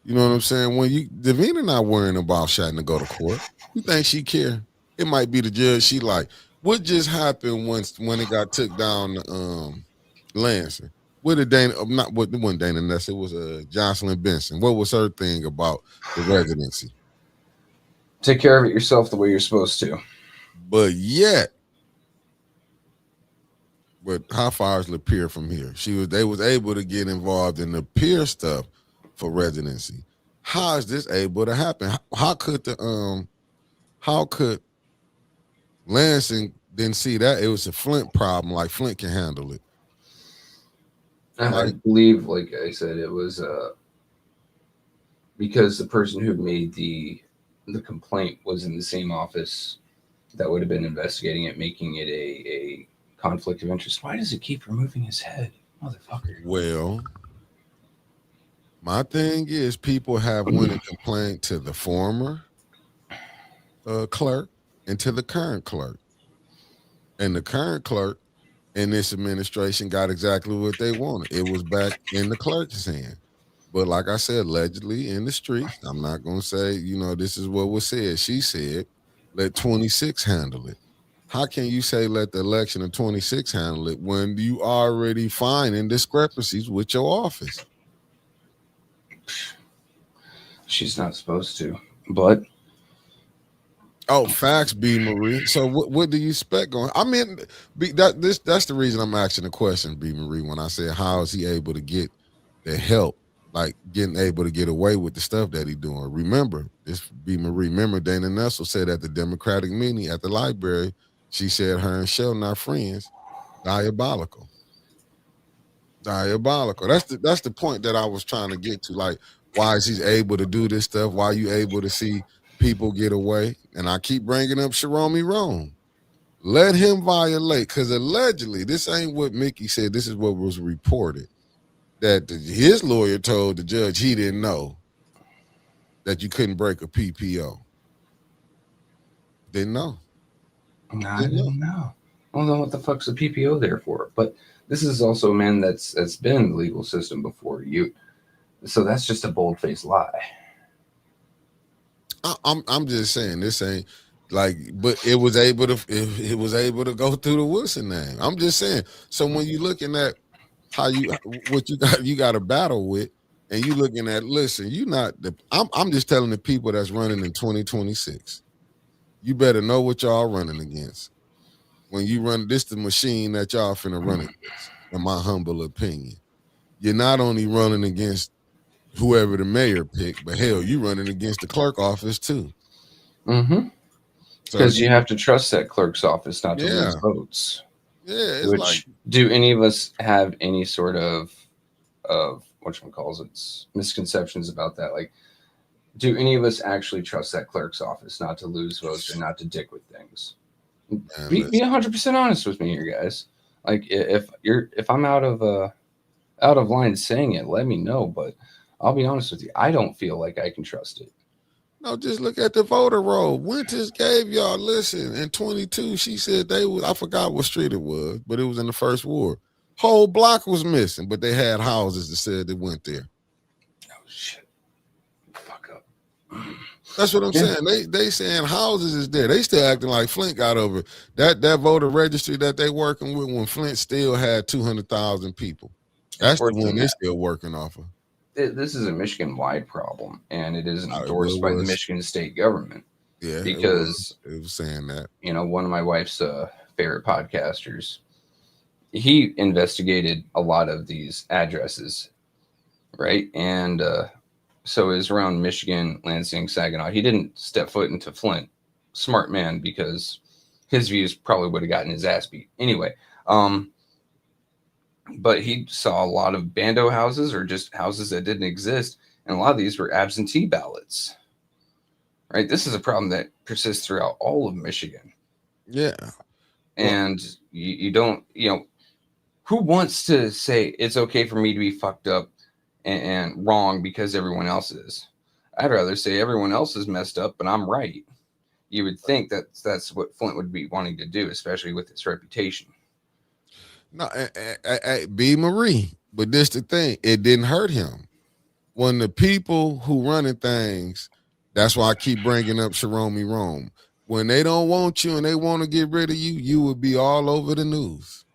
You know what I'm saying? When Davina not worrying about shouting to go to court. You think she care? It might be the judge she like. What just happened when it got took down to Lansing? What did Dana? Not what the one Dana Ness. It was Jocelyn Benson. What was her thing about the residency?
Take care of it yourself the way you're supposed to.
But how far is Lapeer from here? They was able to get involved in the peer stuff for residency. How is this able to happen? How could Lansing didn't see that? It was a Flint problem. Like Flint can handle it.
I believe, like I said, it was because the person who made the complaint was in the same office that would have been investigating it, making it a conflict of interest. Why does it keep removing his head, motherfucker?
Well, my thing is people have went and complained to the former clerk and to the current clerk. And the current clerk in this administration got exactly what they wanted. It was back in the clerk's hand. But like I said, allegedly in the streets, I'm not going to say, this is what was said. She said, let 26 handle it. How can you say let the election of 26 handle it when you already finding discrepancies with your office?
She's not supposed to, but
Oh, facts, B Marie. So what do you expect going? I mean, that's the reason I'm asking the question, B Marie. When I said how is he able to get the help, like getting able to get away with the stuff that he doing. Remember, this B Marie. Remember, Dana Nessel said at the Democratic meeting at the library, she said her and Sheldon are friends. Diabolical. Diabolical. That's the point that I was trying to get to. Like, why is he able to do this stuff? Why are you able to see people get away? And I keep bringing up Sharomi Rome. Let him violate, because allegedly, this ain't what Mickey said. This is what was reported, that his lawyer told the judge he didn't know that you couldn't break a PPO. Didn't know.
I didn't know. I don't know what the fuck's the PPO there for. But this is also a man that's been in the legal system before you. So that's just a bold-faced lie.
I'm just saying this ain't like, but it was able to go through the Wilson name. I'm just saying. So when you're looking at how what you got to battle with, and you looking at, listen, you not the. I'm just telling the people that's running in 2026. You better know what y'all running against. When you run this, the machine that y'all finna run against. In my humble opinion, you're not only running against whoever the mayor picked, but hell, you running against the clerk office too.
Mm-hmm. Because you have to trust that clerk's office not to lose votes.
Yeah.
Which, like, do any of us have any sort of misconceptions about that? Like, do any of us actually trust that clerk's office not to lose votes or not to dick with things? Be 100% honest with me here, guys. Like, if I'm out of line saying it, let me know. But I'll be honest with you, I don't feel like I can trust it.
No, just look at the voter roll. Winters gave y'all, listen, in 22, she said I forgot what street it was, but it was in the first ward. Whole block was missing, but they had houses that said they went there.
Oh, shit. Fuck up.
That's what I'm saying. They saying houses is there. They still acting like Flint got over that voter registry that they working with when Flint still had 200,000 people. That's the one they're still working off of.
This is a Michigan-wide problem, and it is endorsed by the Michigan state government.
Yeah,
because
it was saying that.
You know, one of my wife's favorite podcasters, he investigated a lot of these addresses, right? And so it was around Michigan, Lansing, Saginaw. He didn't step foot into Flint. Smart man, because his views probably would have gotten his ass beat. Anyway, but he saw a lot of bando houses or just houses that didn't exist. And a lot of these were absentee ballots, right? This is a problem that persists throughout all of Michigan.
Yeah.
And you don't, who wants to say it's okay for me to be fucked up and wrong because everyone else is? I'd rather say everyone else is messed up, but I'm right. You would think that's what Flint would be wanting to do, especially with its reputation.
No, B. Marie, but this the thing. It didn't hurt him. When the people who running things, that's why I keep bringing up Sharomi Rome. When they don't want you and they want to get rid of you, you would be all over the news.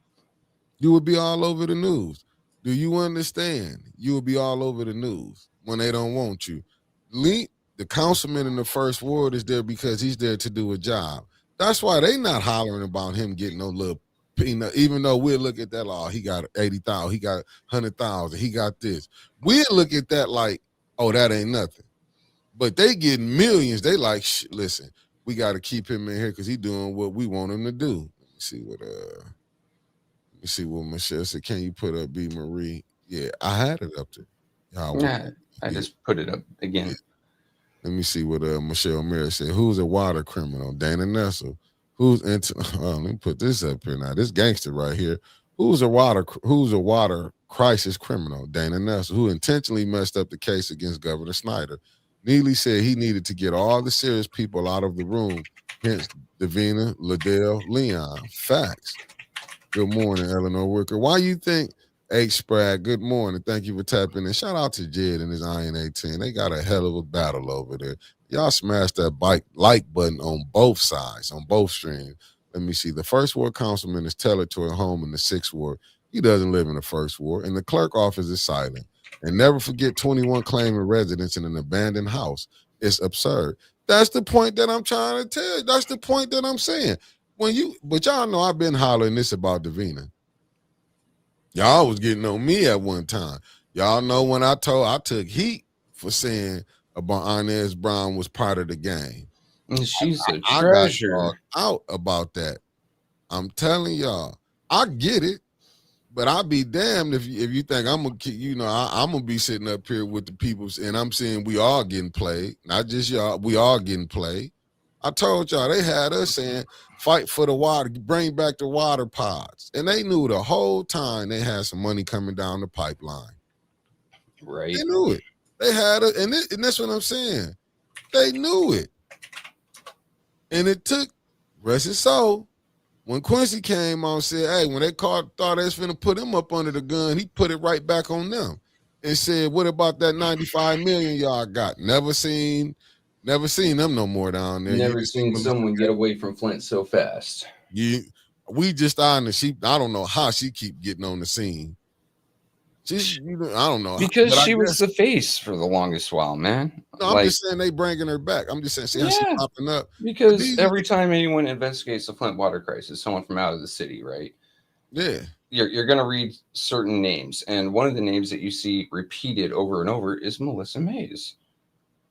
You would be all over the news. Do you understand? You would be all over the news when they don't want you. The councilman in the first ward is there because he's there to do a job. That's why they not hollering about him getting no little peanut, even though we'll look at that, he got 80,000, he got 100,000, he got this. We'll look at that like, oh, that ain't nothing. But they getting millions. They like, listen, we got to keep him in here because he's doing what we want him to do. Let me see what Michelle said. Can you put up B. Marie? Yeah, I had it up there.
I just put it up again. Yeah.
Let me see what Michelle Mary said. Who's a water criminal? Dana Nessel. Who's into? Let me put this up here now. This gangster right here. Who's a water crisis criminal? Dana Nessel, who intentionally messed up the case against Governor Snyder. Neely said he needed to get all the serious people out of the room. Hence, Davina, Liddell, Leon. Facts. Good morning, Eleanor Wicker. Why you think H. Sprague? Good morning. Thank you for tapping in. Shout out to Jed and his Iron 18. They got a hell of a battle over there. Y'all smash that like button on both sides, on both streams. Let me see. The first ward councilman is Taylor to a home in the 6th ward. He doesn't live in the 1st ward. And the clerk office is silent. And never forget 21 claiming residence in an abandoned house. It's absurd. That's the point that I'm trying to tell you. That's the point that I'm saying. But y'all know I've been hollering this about Davina. Y'all was getting on me at one time. Y'all know when I took heat for saying about Inez Brown was part of the game.
She's a
I
treasure.
got out about that. I'm telling y'all, I get it, but I'll be damned if you think I'm gonna keep, I'm gonna be sitting up here with the people and I'm saying we all getting played, not just y'all, we all getting played. I told y'all they had us saying fight for the water, bring back the water pods, and they knew the whole time they had some money coming down the pipeline.
Right?
They knew it. They had it, and that's what I'm saying. They knew it, and it took rest his soul. When Quincy came on and said, hey, when they thought they was finna put him up under the gun, he put it right back on them and said, what about that 95 million y'all got? Never seen them no more down there.
Never seen someone get away from Flint so fast.
We just on the sheep. I don't know how she keep getting on the scene. I don't know.
Because she was the face for the longest while, man.
No, I'm just saying they bringing her back. I'm just saying, see how she popping up.
Because every time anyone investigates the Flint water crisis, someone from out of the city, right?
Yeah.
You're going to read certain names. And one of the names that you see repeated over and over is Melissa Mays.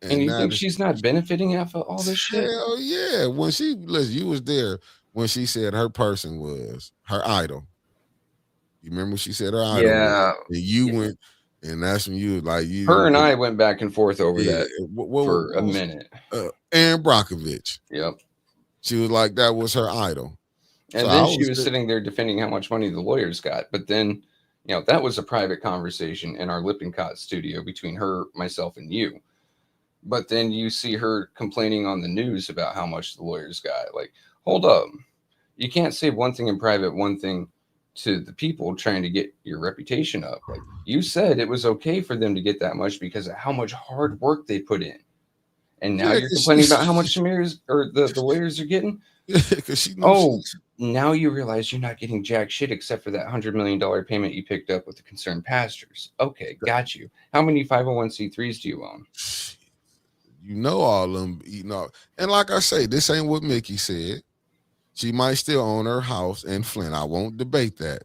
And you think she's not benefiting off of all this shit?
Hell yeah. You was there when she said her person was her idol. You remember she said her idol?
Yeah.
And you went, and that's when you like you.
Her and I went back and forth over that for a minute.
Erin Brockovich.
Yep.
She was like, that was her idol.
And then she was sitting there defending how much money the lawyers got. But then, that was a private conversation in our Lippincott studio between her, myself, and you. But then you see her complaining on the news about how much the lawyers got. Like, hold up. You can't say one thing in private, one thing to the people trying to get your reputation up. Like, you said it was okay for them to get that much because of how much hard work they put in. And now you're complaining about how much the lawyers are getting? Now you realize you're not getting jack shit except for that $100 million payment you picked up with the concerned pastors. Okay, got you. How many 501c3s do you own?
All of them eating off. And like I say, this ain't what Mickey said. She might still own her house in Flint. I won't debate that.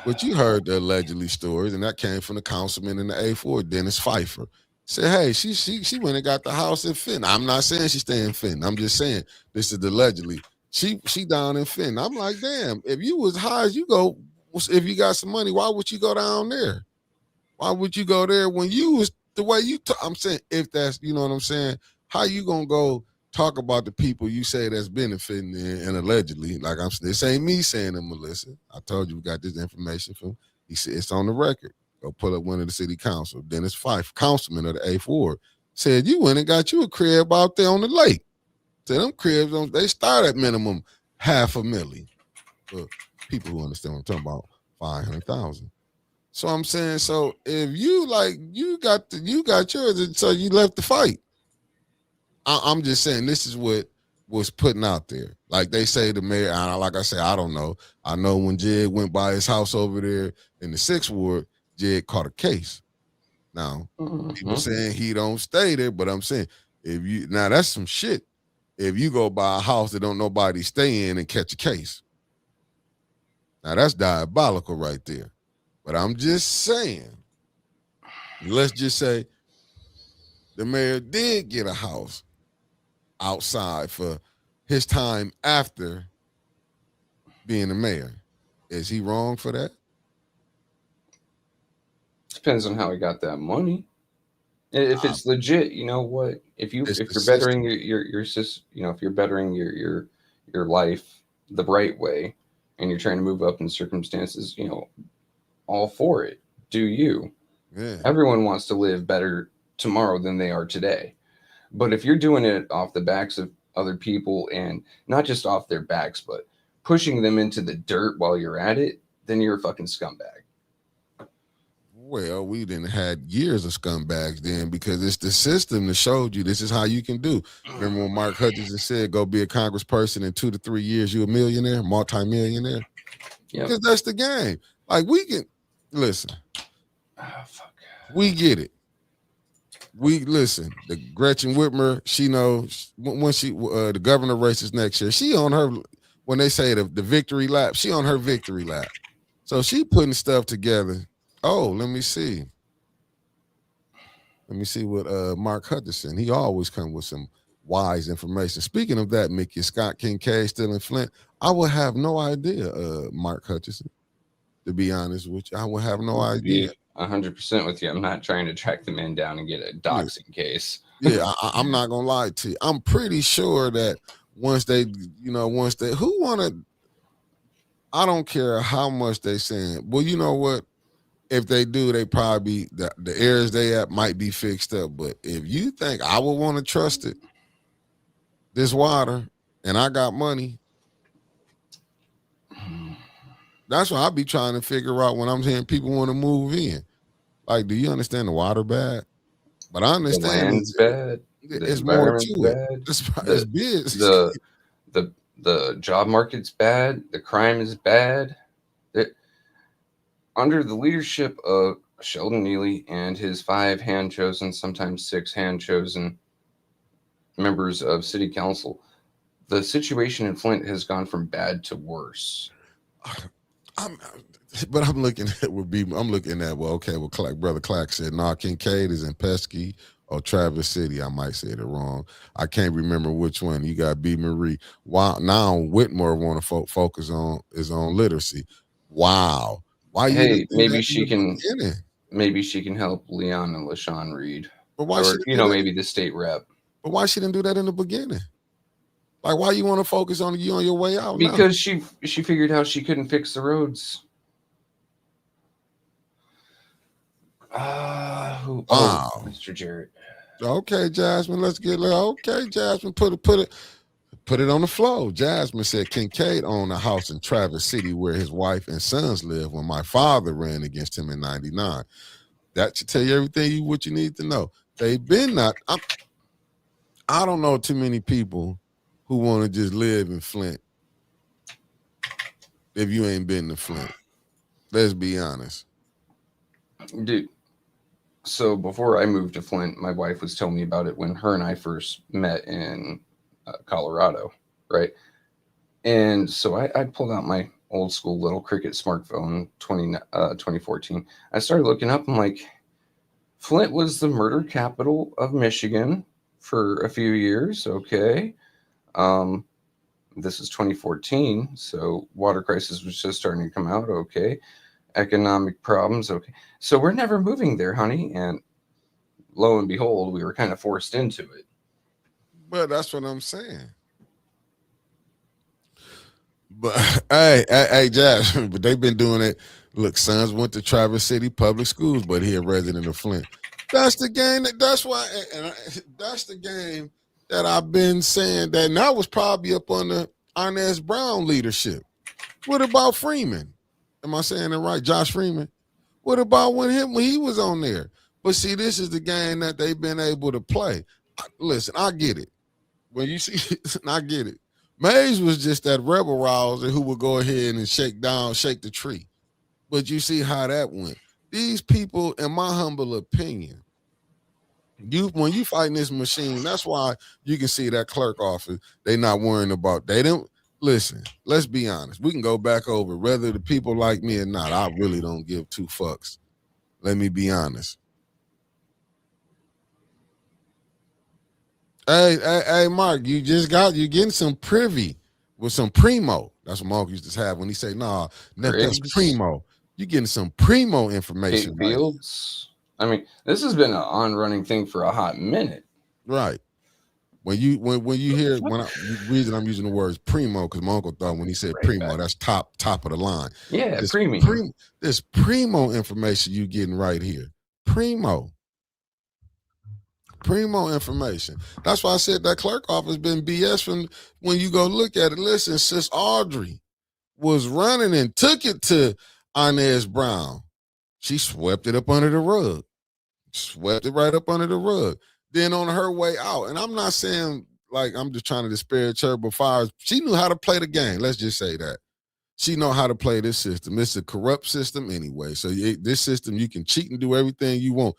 But you heard the allegedly stories, and that came from the councilman in the A4, Dennis Pfeiffer. Said, hey, she went and got the house in Fenton. I'm not saying she stay in Fenton. I'm just saying this is allegedly. She down in Fenton. I'm like, damn, if you was high as you go, if you got some money, why would you go down there? Why would you go there when you was the way you talk? I'm saying, if that's, you know what I'm saying, how you gonna go talk about the people you say that's benefiting and allegedly, like this ain't me saying it, Melissa. I told you we got this information from, he said it's on the record. Go pull up one of the city council, Dennis Fife, councilman of the A4, said you went and got you a crib out there on the lake. So them cribs, they start at minimum $500,000. For people who understand what I'm talking about, 500,000. So I'm saying, so if you like, you got yours, and so you left the fight. I'm just saying this is what was putting out there. Like they say the mayor, like I say, I don't know. I know when Jed went by his house over there in the 6th Ward, Jed caught a case. Now, people saying he don't stay there, but I'm saying now that's some shit. If you go by a house that don't nobody stay in and catch a case. Now that's diabolical right there. But I'm just saying, let's just say the mayor did get a house outside for his time after being the mayor. Is he wrong for that?
Depends on how he got that money. If it's legit, you know what? If you're bettering if you're bettering your life the right way, and you're trying to move up in circumstances, all for it. Do you?
Yeah.
Everyone wants to live better tomorrow than they are today. But if you're doing it off the backs of other people, and not just off their backs, but pushing them into the dirt while you're at it, then you're a fucking scumbag.
Well, we didn't had years of scumbags then, because it's the system that showed you this is how you can do. Remember when Mark Hutchinson said, go be a congressperson in 2 to 3 years, you're a millionaire, multi-millionaire? Yep. Because that's the game. Like we can, listen,
Oh, fuck.
We get it. We listen. The Gretchen Whitmer, she knows when she the governor races next year. She on her when they say the victory lap. She on her victory lap. So she putting stuff together. Oh, let me see. Let me see what Mark Hutchinson. He always come with some wise information. Speaking of that, Mickey Scott Kincaid still in Flint. I would have no idea, Mark Hutchinson. To be honest with you, I would have no idea.
100% with you. I'm not trying to track the man down and get a doxing case.
Yeah, I'm not gonna lie to you. I'm pretty sure that once they who wanna, I don't care how much they saying. Well, you know what? If they do, they probably the areas they at might be fixed up. But if you think I would want to trust it, this water, and I got money, that's what I be trying to figure out when I'm hearing people want to move in. Like, do you understand the water bad? But I
The
understand
land's bad. The
it's more
environment's
to it.
bad.
It's big.
The job market's bad. The crime is bad. Under the leadership of Sheldon Neely and his 5 hand-chosen, sometimes 6 hand-chosen members of city council, the situation in Flint has gone from bad to worse.
I'm looking at Brother Clack said, nah, Kincaid is in Pesky or Traverse City. I might say it wrong. I can't remember which one. You got B. Marie. Wow. Now Whitmore want to focus on literacy. Wow. Why
Hey,
maybe she can
help Leon and LaShawn Reed.
But why
maybe the state rep.
But why she didn't do that in the beginning? Like, why you want to focus on you on your way out?
Because now? she figured out she couldn't fix the roads. Wow, Mr. Jarrett.
Okay, Jasmine, Jasmine, put it on the floor. Jasmine said Kincaid owned a house in Traverse City where his wife and sons live when my father ran against him in 99. That should tell you everything what you need to know. They've been I don't know too many people who want to just live in Flint if you ain't been to Flint. Let's be honest.
Dude, so before I moved to Flint, my wife was telling me about it when her and I first met in Colorado, right? And so I pulled out my old school little Cricket smartphone, 2014. I started looking up. I'm like, Flint was the murder capital of Michigan for a few years. Okay. This is 2014. So water crisis was just starting to come out. Okay. Economic problems. Okay. So we're never moving there, honey. And lo and behold, we were kind of forced into it.
But that's what I'm saying. But hey, Josh, but they've been doing it. Look, sons went to Traverse City Public Schools, but he a resident of Flint. That's the game. That's the game that I've been saying that now was probably up under Inez Brown leadership. What about Freeman? Am I saying it right? Josh Freeman. What about when he was on there? But see, this is the game that they've been able to play. Listen, I get it. When you see, I get it. Mays was just that rebel rouser who would go ahead and shake the tree. But you see how that went. These people, in my humble opinion, when you fighting this machine, that's why you can see that clerk office. They not worrying about. They don't listen. Let's be honest. We can go back over whether the people like me or not. I really don't give 2 fucks. Let me be honest. Hey, Mark, you getting some privy with some primo. That's what Mark used to have when he say, "Nah, that's primo." You getting some primo information.
Kate Fields. Right? I mean, this has been an on-running thing for a hot minute.
Right. When you hear the reason I'm using the words primo because my uncle thought when he said primo, that's top of the line.
Yeah, premium.
This primo information you getting right here. Primo information. That's why I said that clerk office been BS from when you go look at it. Listen, Sis Audrey was running and took it to Inez Brown. She swept it up under the rug. Swept it right up under the rug. Then on her way out, and I'm not saying like I'm just trying to disparage her, but far as she knew how to play the game. Let's just say that. She know how to play this system. It's a corrupt system anyway. So this system, you can cheat and do everything you want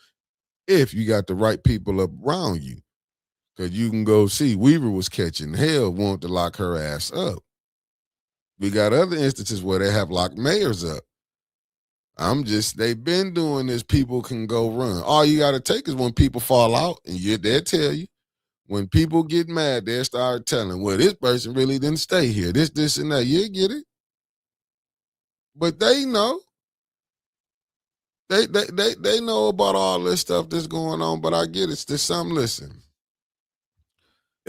if you got the right people around you. Because you can go see Weaver was catching hell, wanted to lock her ass up. We got other instances where they have locked mayors up. They've been doing this. People can go run. All you got to take is when people fall out, and they'll tell you. When people get mad, they'll start telling, well, this person really didn't stay here. This, and that. You get it? But they know. They know about all this stuff that's going on, but I get it. There's something, listen.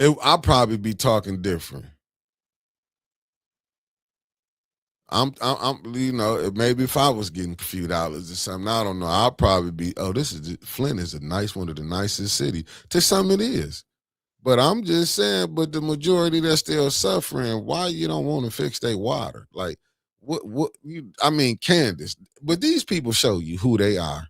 I'll probably be talking different. I'm, maybe if I was getting a few dollars or something, I don't know. I'll probably be, Flint is one of the nicest cities. To some it is. But I'm just saying, but the majority that's still suffering, why you don't want to fix their water? Like, Candace, but these people show you who they are.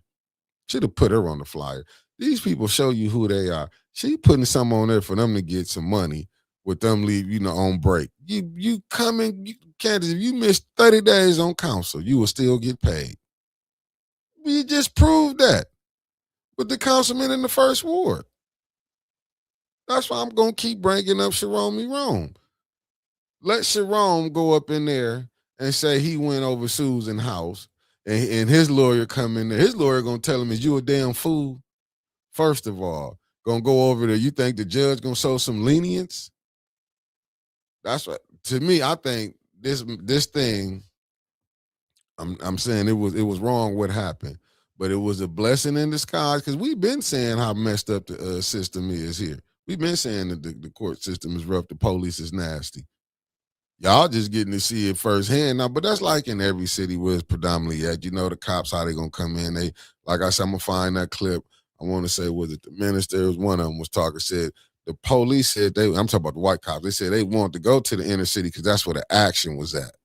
Should have put her on the flyer. These people show you who they are. She putting something on there for them to get some money with them leave, on break. You come in, Candace, if you miss 30 days on council, you will still get paid. You just proved that with the councilman in the first ward. That's why I'm going to keep bringing up Sharon Rome. Let Sharon go up in there and say he went over Susan's house and his lawyer come in there. His lawyer going to tell him, is you a damn fool? First of all, going to go over there. You think the judge going to show some lenience? That's what, to me, I think this thing, I'm saying it was wrong what happened, but it was a blessing in disguise because we've been saying how messed up the system is here. We've been saying that the court system is rough, the police is nasty. Y'all just getting to see it firsthand now, but that's like in every city where it's predominantly at. The cops, how they going to come in. They, like I said, I'm going to find that clip. I want to say, was it the minister? One of them was talking, said, the police said I'm talking about the white cops. They said they wanted to go to the inner city because that's where the action was at.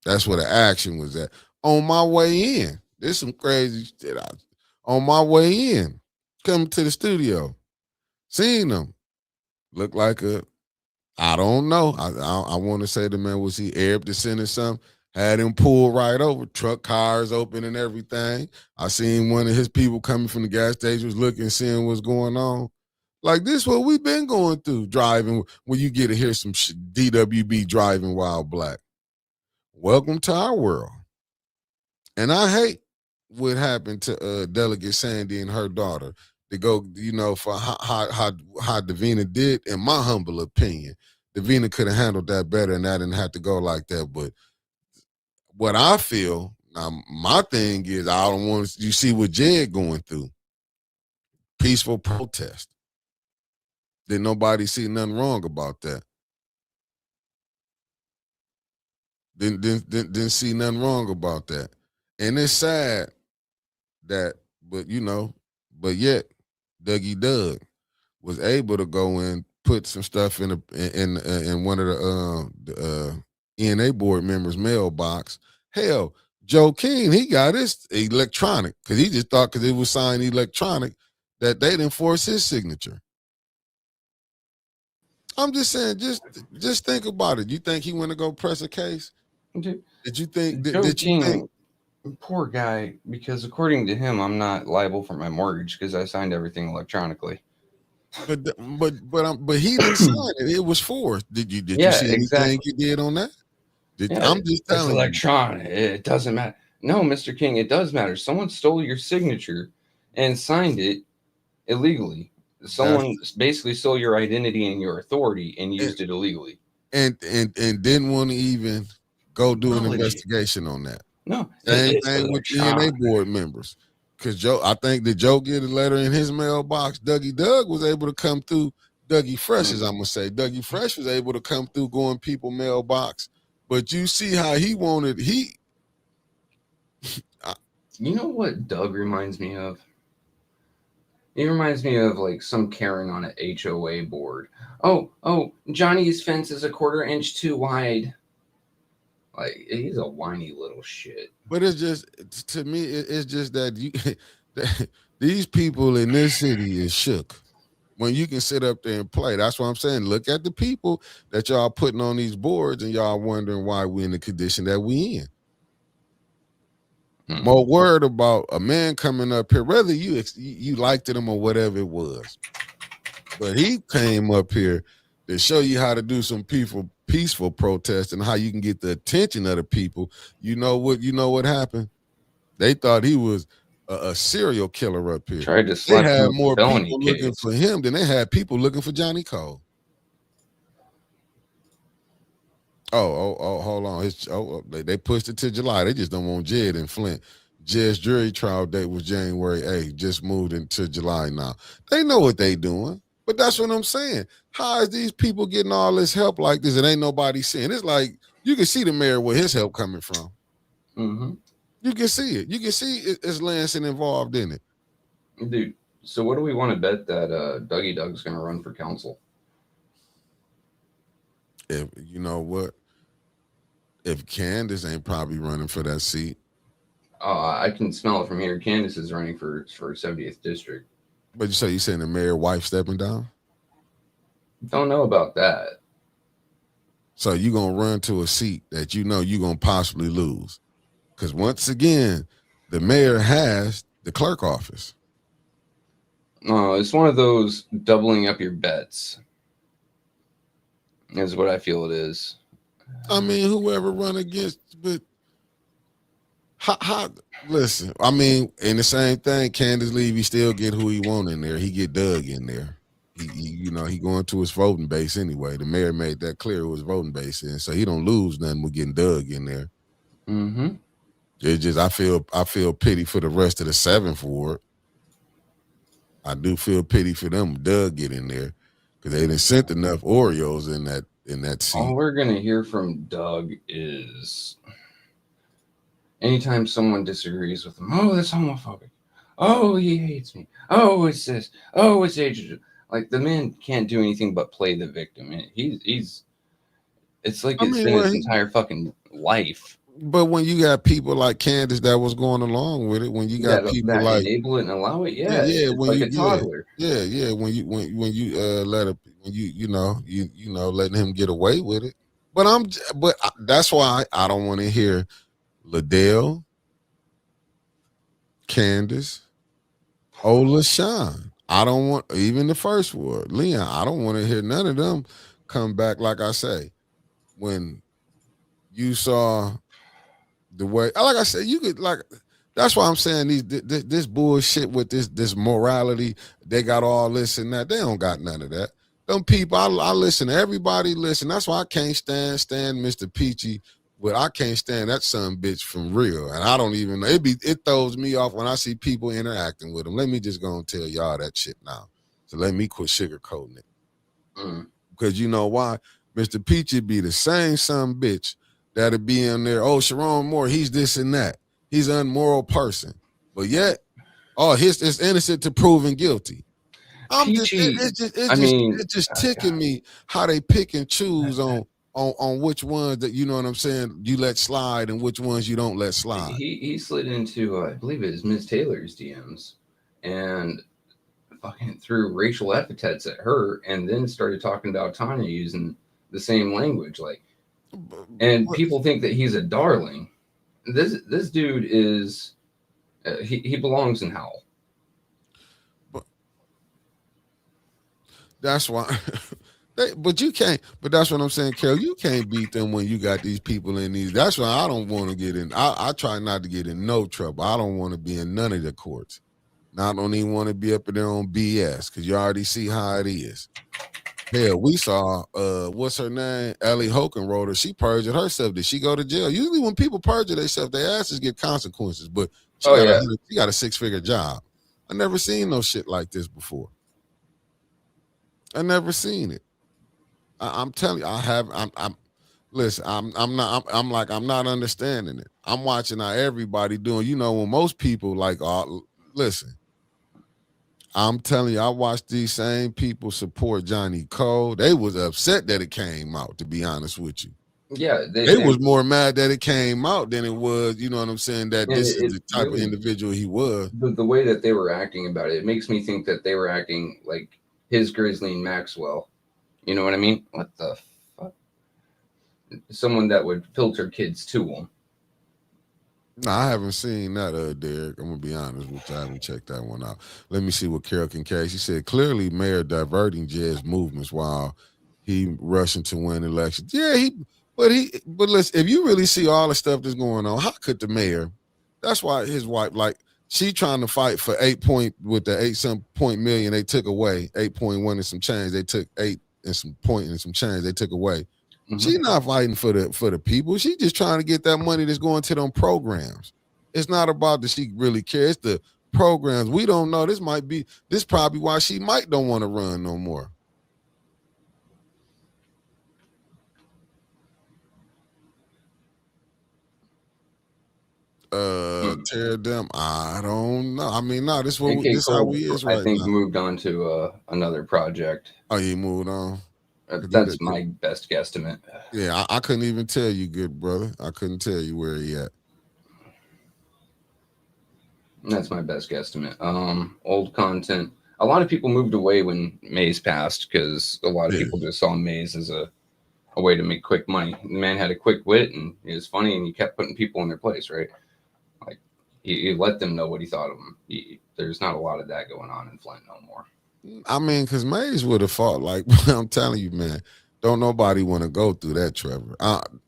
That's where the action was at. On my way in, there's some crazy shit. On my way in, coming to the studio, seeing them, look like I don't know. I want to say the man, was he Arab descent or something? Had him pull right over, truck cars open and everything. I seen one of his people coming from the gas station was looking, seeing what's going on. Like this, what we've been going through, driving, when you get to hear some DWB driving while black. Welcome to our world. And I hate what happened to Delegate Sandy and her daughter to go, for how Davina did, in my humble opinion. Davina could have handled that better and that didn't have to go like that. But what I feel, now my thing is, I don't want you see what Jed going through. Peaceful protest. Did nobody see nothing wrong about that? Didn't see nothing wrong about that. And it's sad that, but yet Dougie Doug was able to go and put some stuff in one of the ENA board members' mailbox. Hell, Joe King, he got his electronic because he just thought because it was signed electronic that they didn't force his signature. I'm just saying, just think about it. You think he went to go press a case? Did you think?
Joe King, poor guy, because according to him, I'm not liable for my mortgage because I signed everything electronically.
But he didn't sign it. It was forced. Did you see anything you did on that? I'm just telling you.
It's electronic. It doesn't matter. No, Mr. King, it does matter. Someone stole your signature and signed it illegally. Someone basically stole your identity and your authority and used it illegally.
And didn't want to even go do an investigation on that.
No.
Same thing with DNA board members. Because I think that Joe get a letter in his mailbox. Dougie Doug was able to come through. Dougie Fresh, as I'm going to say. Dougie Fresh was able to come through going people mailbox. But you see how he wanted, you
know what Doug reminds me of? He reminds me of like some Karen on an HOA board. Oh, Johnny's fence is 1/4 inch too wide. Like, he's a whiny little shit.
But it's just, to me, it's just that these people in this city is shook. when you can sit up there and play. That's what I'm saying. Look at the people that y'all putting on these boards, and y'all wondering why we in the condition that we in. More worried about a man coming up here, whether you liked him or whatever it was. But he came up here to show you how to do some peaceful protest and how you can get the attention of the people. You know what happened? They thought he was a serial killer up here.
Tried to
They
slap
had
him
more
felony
people
case.
looking for him than they had people looking for Johnny Cole. Oh, hold on. They pushed it to July. They just don't want Jed in Flint. Jed's jury trial date was January 8th. Just moved into July now. They know what they doing. But that's what I'm saying. How is these people getting all this help like this? It ain't nobody seeing. It's like you can see the mayor where his help coming from.
Mm-hmm.
You can see it. You can see it's Lansing involved in it.
Dude, so what do we want to bet that Dougie Doug's going to run for council?
If you know what, if Candace ain't probably running for that seat.
I can smell it from here. Candace is running for 70th district.
But you saying the mayor wife stepping down?
Don't know about that.
So you gonna run to a seat that you know you gonna possibly lose. Because once again, the mayor has the clerk office.
No, it's one of those doubling up your bets. Is what I feel it is.
I mean, whoever run against, but how listen, I mean, in the same thing, Candace Levy still get who he want in there. He get Doug in there. He going to his voting base anyway. The mayor made that clear it was voting base, and so he don't lose nothing with getting Doug in there.
Mm-hmm.
It's just I feel pity for the rest of the 7th ward. I do feel pity for them. Doug get in there because they didn't sent enough Oreos in that seat.
All we're gonna hear from Doug is anytime someone disagrees with him, oh, that's homophobic. Oh, he hates me. Oh, it's this. Oh, it's ageism. Like the man can't do anything but play the victim. He's it's like it's been his entire fucking life.
But when you got people like Candace that was going along with it, when you got people
that
like
enable it and allow it, yeah,
when
like
you,
a toddler.
Yeah, when you letting him get away with it. But that's why I don't want to hear Liddell, Candace, LaShawn. I don't want even the first word, Leon. I don't want to hear none of them come back. Like I say, when you saw the way, like I said, you could like. That's why I'm saying this bullshit with this morality. They got all this and that. They don't got none of that. Them people, I listen to everybody. Listen. That's why I can't stand Mr. Peachy. But I can't stand that son bitch from real. And I don't even know. It throws me off when I see people interacting with him. Let me just go and tell y'all that shit now. So let me quit sugarcoating it. Because you know why? Mr. Peachy be the same son bitch that'll be in there. Oh, Sharon Moore, he's this and that. He's an immoral person. But yet, it's innocent to proven guilty. It's just ticking me how they pick and choose on which ones that, you know what I'm saying, you let slide and which ones you don't let slide.
He slid into, I believe it was Ms. Taylor's DMs and fucking threw racial epithets at her and then started talking about Tanya using the same language. And people think that he's a darling. This dude is, he belongs in hell. That's
why... But you can't. But that's what I'm saying, Carol. You can't beat them when you got these people in these. That's why I don't want to get in. I try not to get in no trouble. I don't want to be in none of the courts. I don't even want to be up in there on BS because you already see how it is. Hell, we saw what's her name? Ellie Hogan wrote her. She perjured herself. Did she go to jail? Usually when people perjure themselves, their asses get consequences. But she got a 6-figure job. I never seen no shit like this before. I never seen it. I'm telling you, listen, I'm not understanding it. I'm watching how everybody doing, when most people listen, I'm telling you, I watched these same people support Johnny Cole. They was upset that it came out, to be honest with you.
Yeah.
They was more mad that it came out than it was, you know what I'm saying, that this is the type of individual he was.
The way that they were acting about it makes me think that they were acting like his Ghislaine Maxwell. You know what I mean? What the fuck? Someone that would filter kids to him.
No, I haven't seen that, Derek. I'm gonna be honest with you. I haven't checked that one out. Let me see what Carol Kincaid. She said clearly mayor diverting Jed's movements while he rushing to win elections. Yeah, but listen, if you really see all the stuff that's going on, how could the mayor? That's why his wife, like, she trying to fight for 8 point with the 8 some point million they took away, 8.1 and some change. They took 8 and some point and some change they took away. Mm-hmm. She's not fighting for the people. She's just trying to get that money that's going to them programs. It's not about that she really cares. It's the programs. We don't know. This probably why she might don't want to run no more. Tear them. I don't know. I mean, no, this is how we is right now.
I think moved on to another project.
Oh, you moved on?
That's my best guesstimate.
Yeah, I couldn't even tell you, good brother. I couldn't tell you where he at.
That's my best guesstimate. Old content. A lot of people moved away when Mays passed because a lot of people just saw Mays as a way to make quick money. The man had a quick wit and he was funny and he kept putting people in their place, right? Like he let them know what he thought of them. There's not a lot of that going on in Flint no more.
I mean, because Mays would have fought. Like, I'm telling you, man, don't nobody want to go through that, Trevor.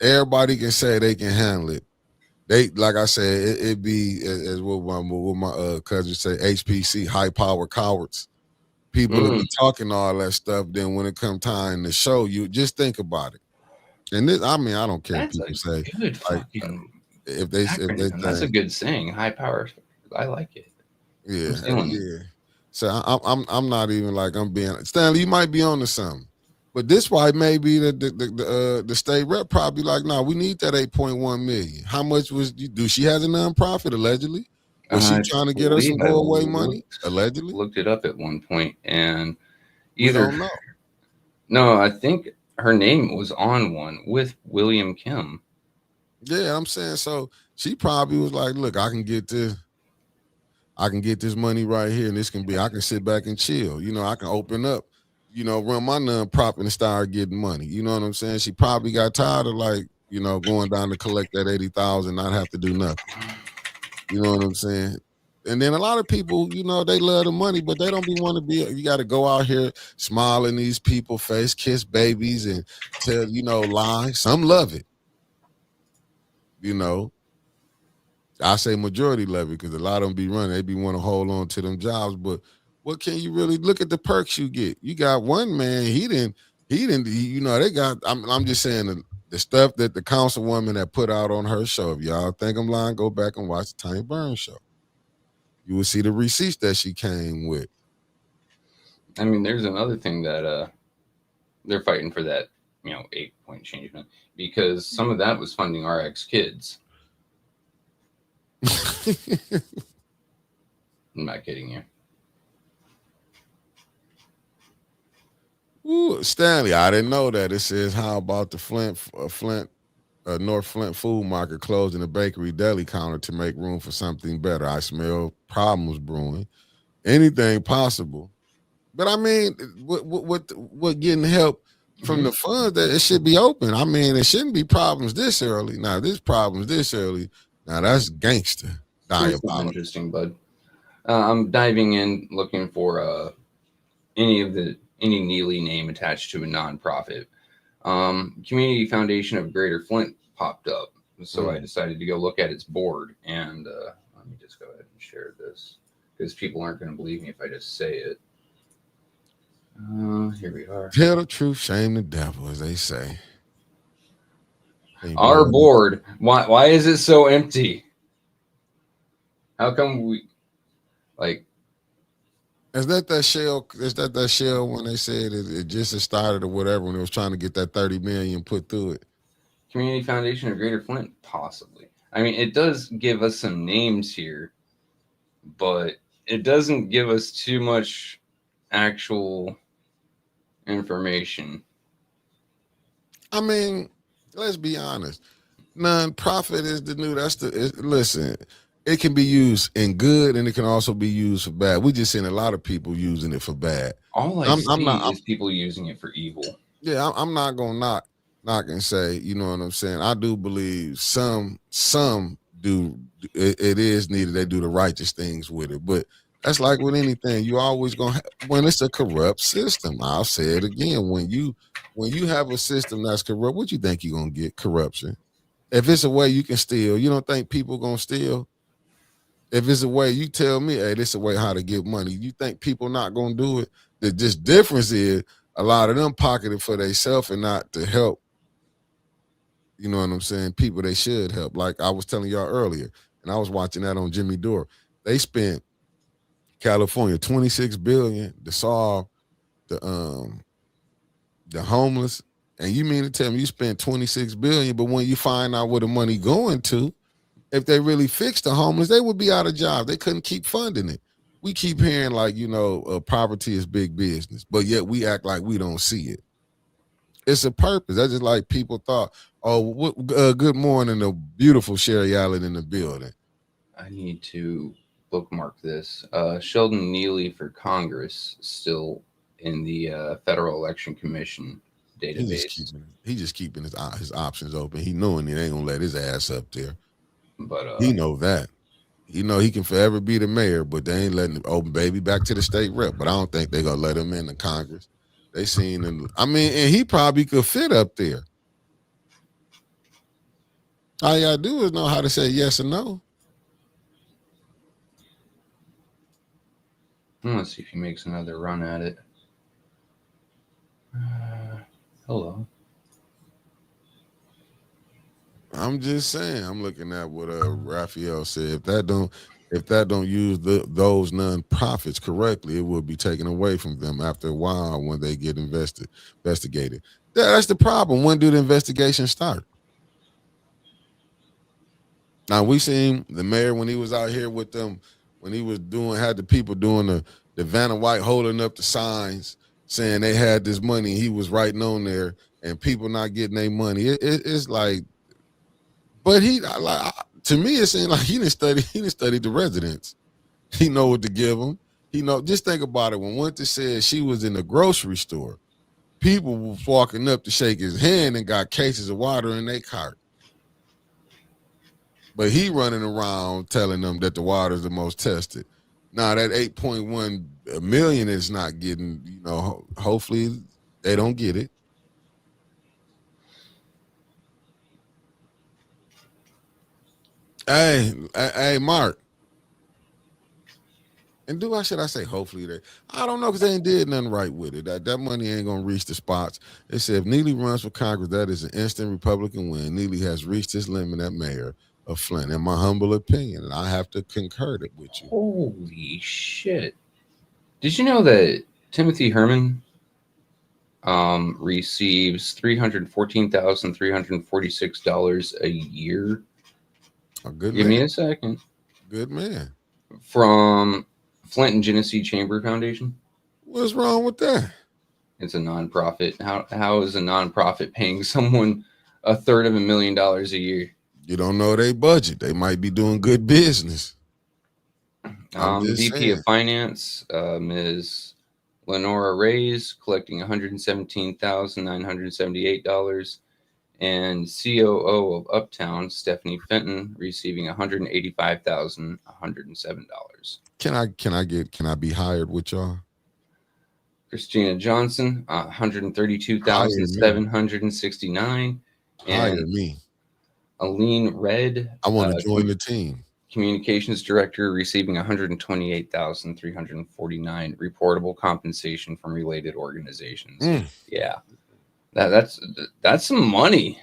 Everybody can say they can handle it. They, like I said, it be as what my cousins say, HPC, high power cowards. People will be talking all that stuff. Then when it come time to show you, just think about it. And this, I mean, I don't care.
That's
people say
good
like, if they
that's a good saying. High power. I like it.
Yeah. So I'm not even like I'm being Stanley. You might be on to something, but this why maybe the state rep probably like, no, we need that 8.1 million. How much do she has a nonprofit allegedly? Was she trying to get us some go away money? Allegedly,
looked it up at one point, and
either don't know.
No, I think her name was on one with William Kim.
Yeah, I'm saying so. She probably was like, look, I can get this money right here, and this can be, I can sit back and chill. You know, I can open up, you know, run my nonprofit and start getting money. You know what I'm saying? She probably got tired of, like, you know, going down to collect that 80,000, not have to do nothing. You know what I'm saying? And then a lot of people, you know, they love the money, but they don't want to be, you got to go out here, smile in these people's face, kiss babies and tell, you know, lie. Some love it. You know, I say majority love it because a lot of them be running. They be want to hold on to them jobs. But what can you really look at the perks you get? You got one man, he didn't, you know, they got, I'm just saying the stuff that the councilwoman that put out on her show. If y'all think I'm lying, go back and watch the Tanya Burns show. You will see the receipts that she came with.
I mean, there's another thing that they're fighting for that, you know, 8-point changement because some of that was funding RX Kids. I'm not kidding you.
Ooh, Stanley, I didn't know that. It says, how about the North Flint food market closing the bakery deli counter to make room for something better? I smell problems brewing. Anything possible. But I mean, what getting help from the funds, that it should be open. I mean, it shouldn't be problems this early. Now, this problems this early. Now, that's gangster.
Interesting, bud. I'm diving in looking for any Neely name attached to a nonprofit. Community Foundation of Greater Flint popped up. So I decided to go look at its board. And let me just go ahead and share this because people aren't going to believe me if I just say it. Here we are.
Tell the truth, shame the devil, as they say.
Our board. Why is it so empty? How come we like?
Is that shell when they said it just started or whatever when it was trying to get that 30 million put through it?
Community Foundation of Greater Flint, possibly. I mean, it does give us some names here, but it doesn't give us too much actual information.
I mean, let's be honest. Nonprofit is the new. Listen. it can be used in good and it can also be used for bad. We just seen a lot of people using it for bad.
All I see is people using it for evil.
Yeah, I'm not gonna knock and say, you know what I'm saying. I do believe some do it is needed. They do the righteous things with it, but that's like with anything. You always gonna when it's a corrupt system. I'll say it again. When you have a system that's corrupt, what you think you're gonna get? Corruption. If it's a way you can steal, you don't think people gonna steal? If it's a way you tell me, hey, this is a way how to get money, you think people not gonna do it? The just difference is a lot of them pocketed for themselves and not to help. You know what I'm saying? People they should help. Like I was telling y'all earlier, and I was watching that on Jimmy Dore. They spent California $26 billion to solve the homeless. And you mean to tell me you spent $26 billion, but when you find out where the money going to, if they really fixed the homeless, they would be out of job. They couldn't keep funding it. We keep hearing like, property is big business, but yet we act like we don't see it. It's a purpose. That's just like people thought, good morning, the beautiful Sherry Allen in the building.
I need to bookmark this. Sheldon Neely for Congress still in the Federal Election Commission database.
He just keeping his options open. He knowing he ain't gonna let his ass up there.
But
he know that. He know he can forever be the mayor, but they ain't letting him open baby back to the state rep. But I don't think they're gonna let him in the Congress. They seen him. I mean, and he probably could fit up there. All you gotta do is know how to say yes or no.
Let's see if he makes another run at it. Hello.
I'm just saying. I'm looking at what Raphael said. If that don't use those nonprofits correctly, it will be taken away from them after a while when they get investigated. That's the problem. When do the investigations start? Now we seen the mayor when he was out here with them, when he was had the people doing the Vanna White holding up the signs saying they had this money. He was writing on there and people not getting their money. It's like, but to me, it seemed like he didn't study the residents. He know what to give them. Just think about it. When Winter said she was in the grocery store, people was walking up to shake his hand and got cases of water in their cart. But he running around telling them that the water is the most tested. Now that 8.1 million is not getting, hopefully they don't get it. Hey, Mark. And should I say hopefully they? I don't know because they ain't did nothing right with it. That money ain't gonna reach the spots. They said if Neely runs for Congress, that is an instant Republican win. Neely has reached his limit at mayor of Flint, in my humble opinion, and I have to concur it with you.
Holy shit! Did you know that Timothy Herman receives $314,346 a year? Give me a second.
Good man.
From Flint and Genesee Chamber Foundation.
What's wrong with that?
It's a nonprofit. How is a nonprofit paying someone $350,000 a year?
You don't know their budget. They might be doing good business.
VP of Finance, Ms. Lenora Reyes, collecting $117,978, and COO of Uptown, Stephanie Fenton, receiving $185,107.
Can I be hired with y'all?
Christina Johnson, $132,769.
Hire me.
Aline Red,
I want to join the team.
Communications Director, receiving $128,349 reportable compensation from related organizations. Yeah, that's some money.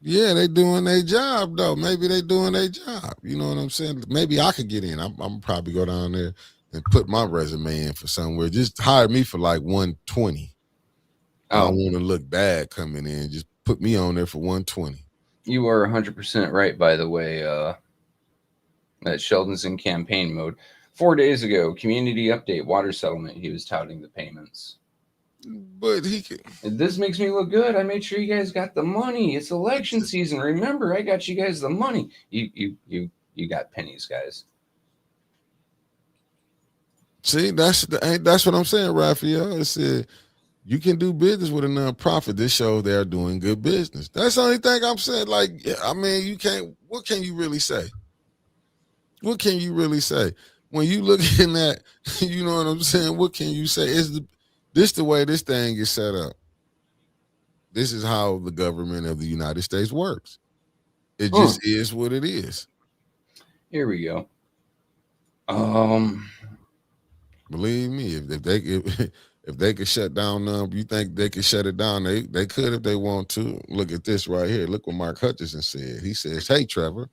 Yeah, they doing their job though. Maybe they doing their job. You know what I'm saying? Maybe I could get in. I'm probably go down there and put my resume in for somewhere. Just hire me for like 120. I don't want to look bad coming in. Just put me on there for 120.
You are 100% right, by the way. That Sheldon's in campaign mode. 4 days ago, community update, water settlement. He was touting the payments.
But he can.
This makes me look good. I made sure you guys got the money. It's election season. Remember, I got you guys the money. You you got pennies, guys.
See, that's what I'm saying, Raphael. It said you can do business with a nonprofit. This shows they're doing good business. That's the only thing I'm saying. Like, I mean, you can't. What can you really say? What can you really say when you looking at? You know what I'm saying? What can you say? Is this the way this thing is set up? This is how the government of the United States works. It just is what it is.
Here we go.
Believe me, if they could shut down you think they could shut it down? They could if they want to. Look at this right here. Look what Mark Hutchinson said. He says, "Hey, Trevor,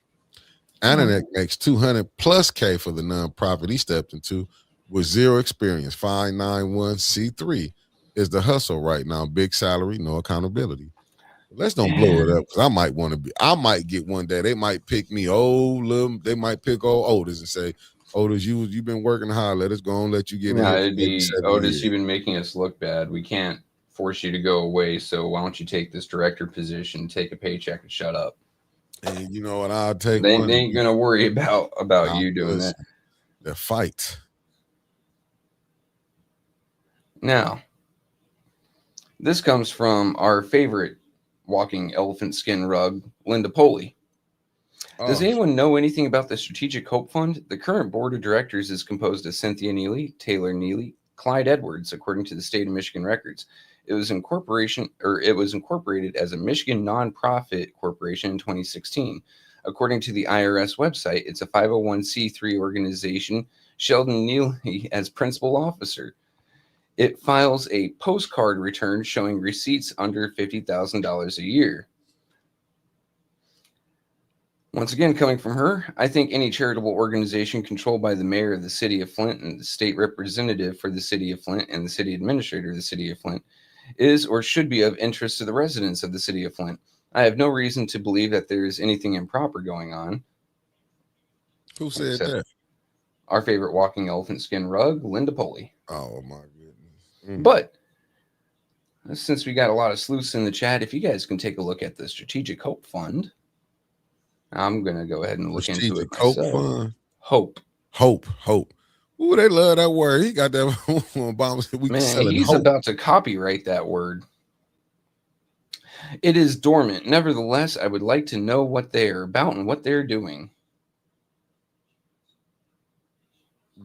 Ananek makes 200+ K for the nonprofit he stepped into with zero experience. 591c3 is the hustle right now. Big salary, no accountability. Let's don't blow it up because I might want to be. I might get one day. They might pick me they might pick old Otis and say, Otis, you've been working hard. Let us go and let you get in.
It'd be Otis. You've been making us look bad. We can't force you to go away. So why don't you take this director position, take a paycheck, and shut up?
And you know what? I'll take.
They ain't gonna worry about you doing that.
The fight.
Now, this comes from our favorite walking elephant skin rug, Linda Poley. Does anyone know anything about the Strategic Hope Fund? The current board of directors is composed of Cynthia Neely, Taylor Neely, Clyde Edwards, according to the state of Michigan records. It was incorporated as a Michigan nonprofit corporation in 2016. According to the IRS website, it's a 501c3 organization, Sheldon Neely as principal officer. It files a postcard return showing receipts under $50,000 a year. Once again, coming from her, I think any charitable organization controlled by the mayor of the city of Flint and the state representative for the city of Flint and the city administrator of the city of Flint is or should be of interest to the residents of the city of Flint. I have no reason to believe that there is anything improper going on.
Who said that?
Our favorite walking elephant skin rug, Linda Poley.
Oh, my goodness.
But since we got a lot of sleuths in the chat, if you guys can take a look at the Strategic Hope Fund, I'm going to go ahead and look into it myself. Fund? Hope.
Ooh, they love that word. He got that Obama said we can sell it.
He's about to copyright that word. It is dormant. Nevertheless, I would like to know what they are about and what they're doing.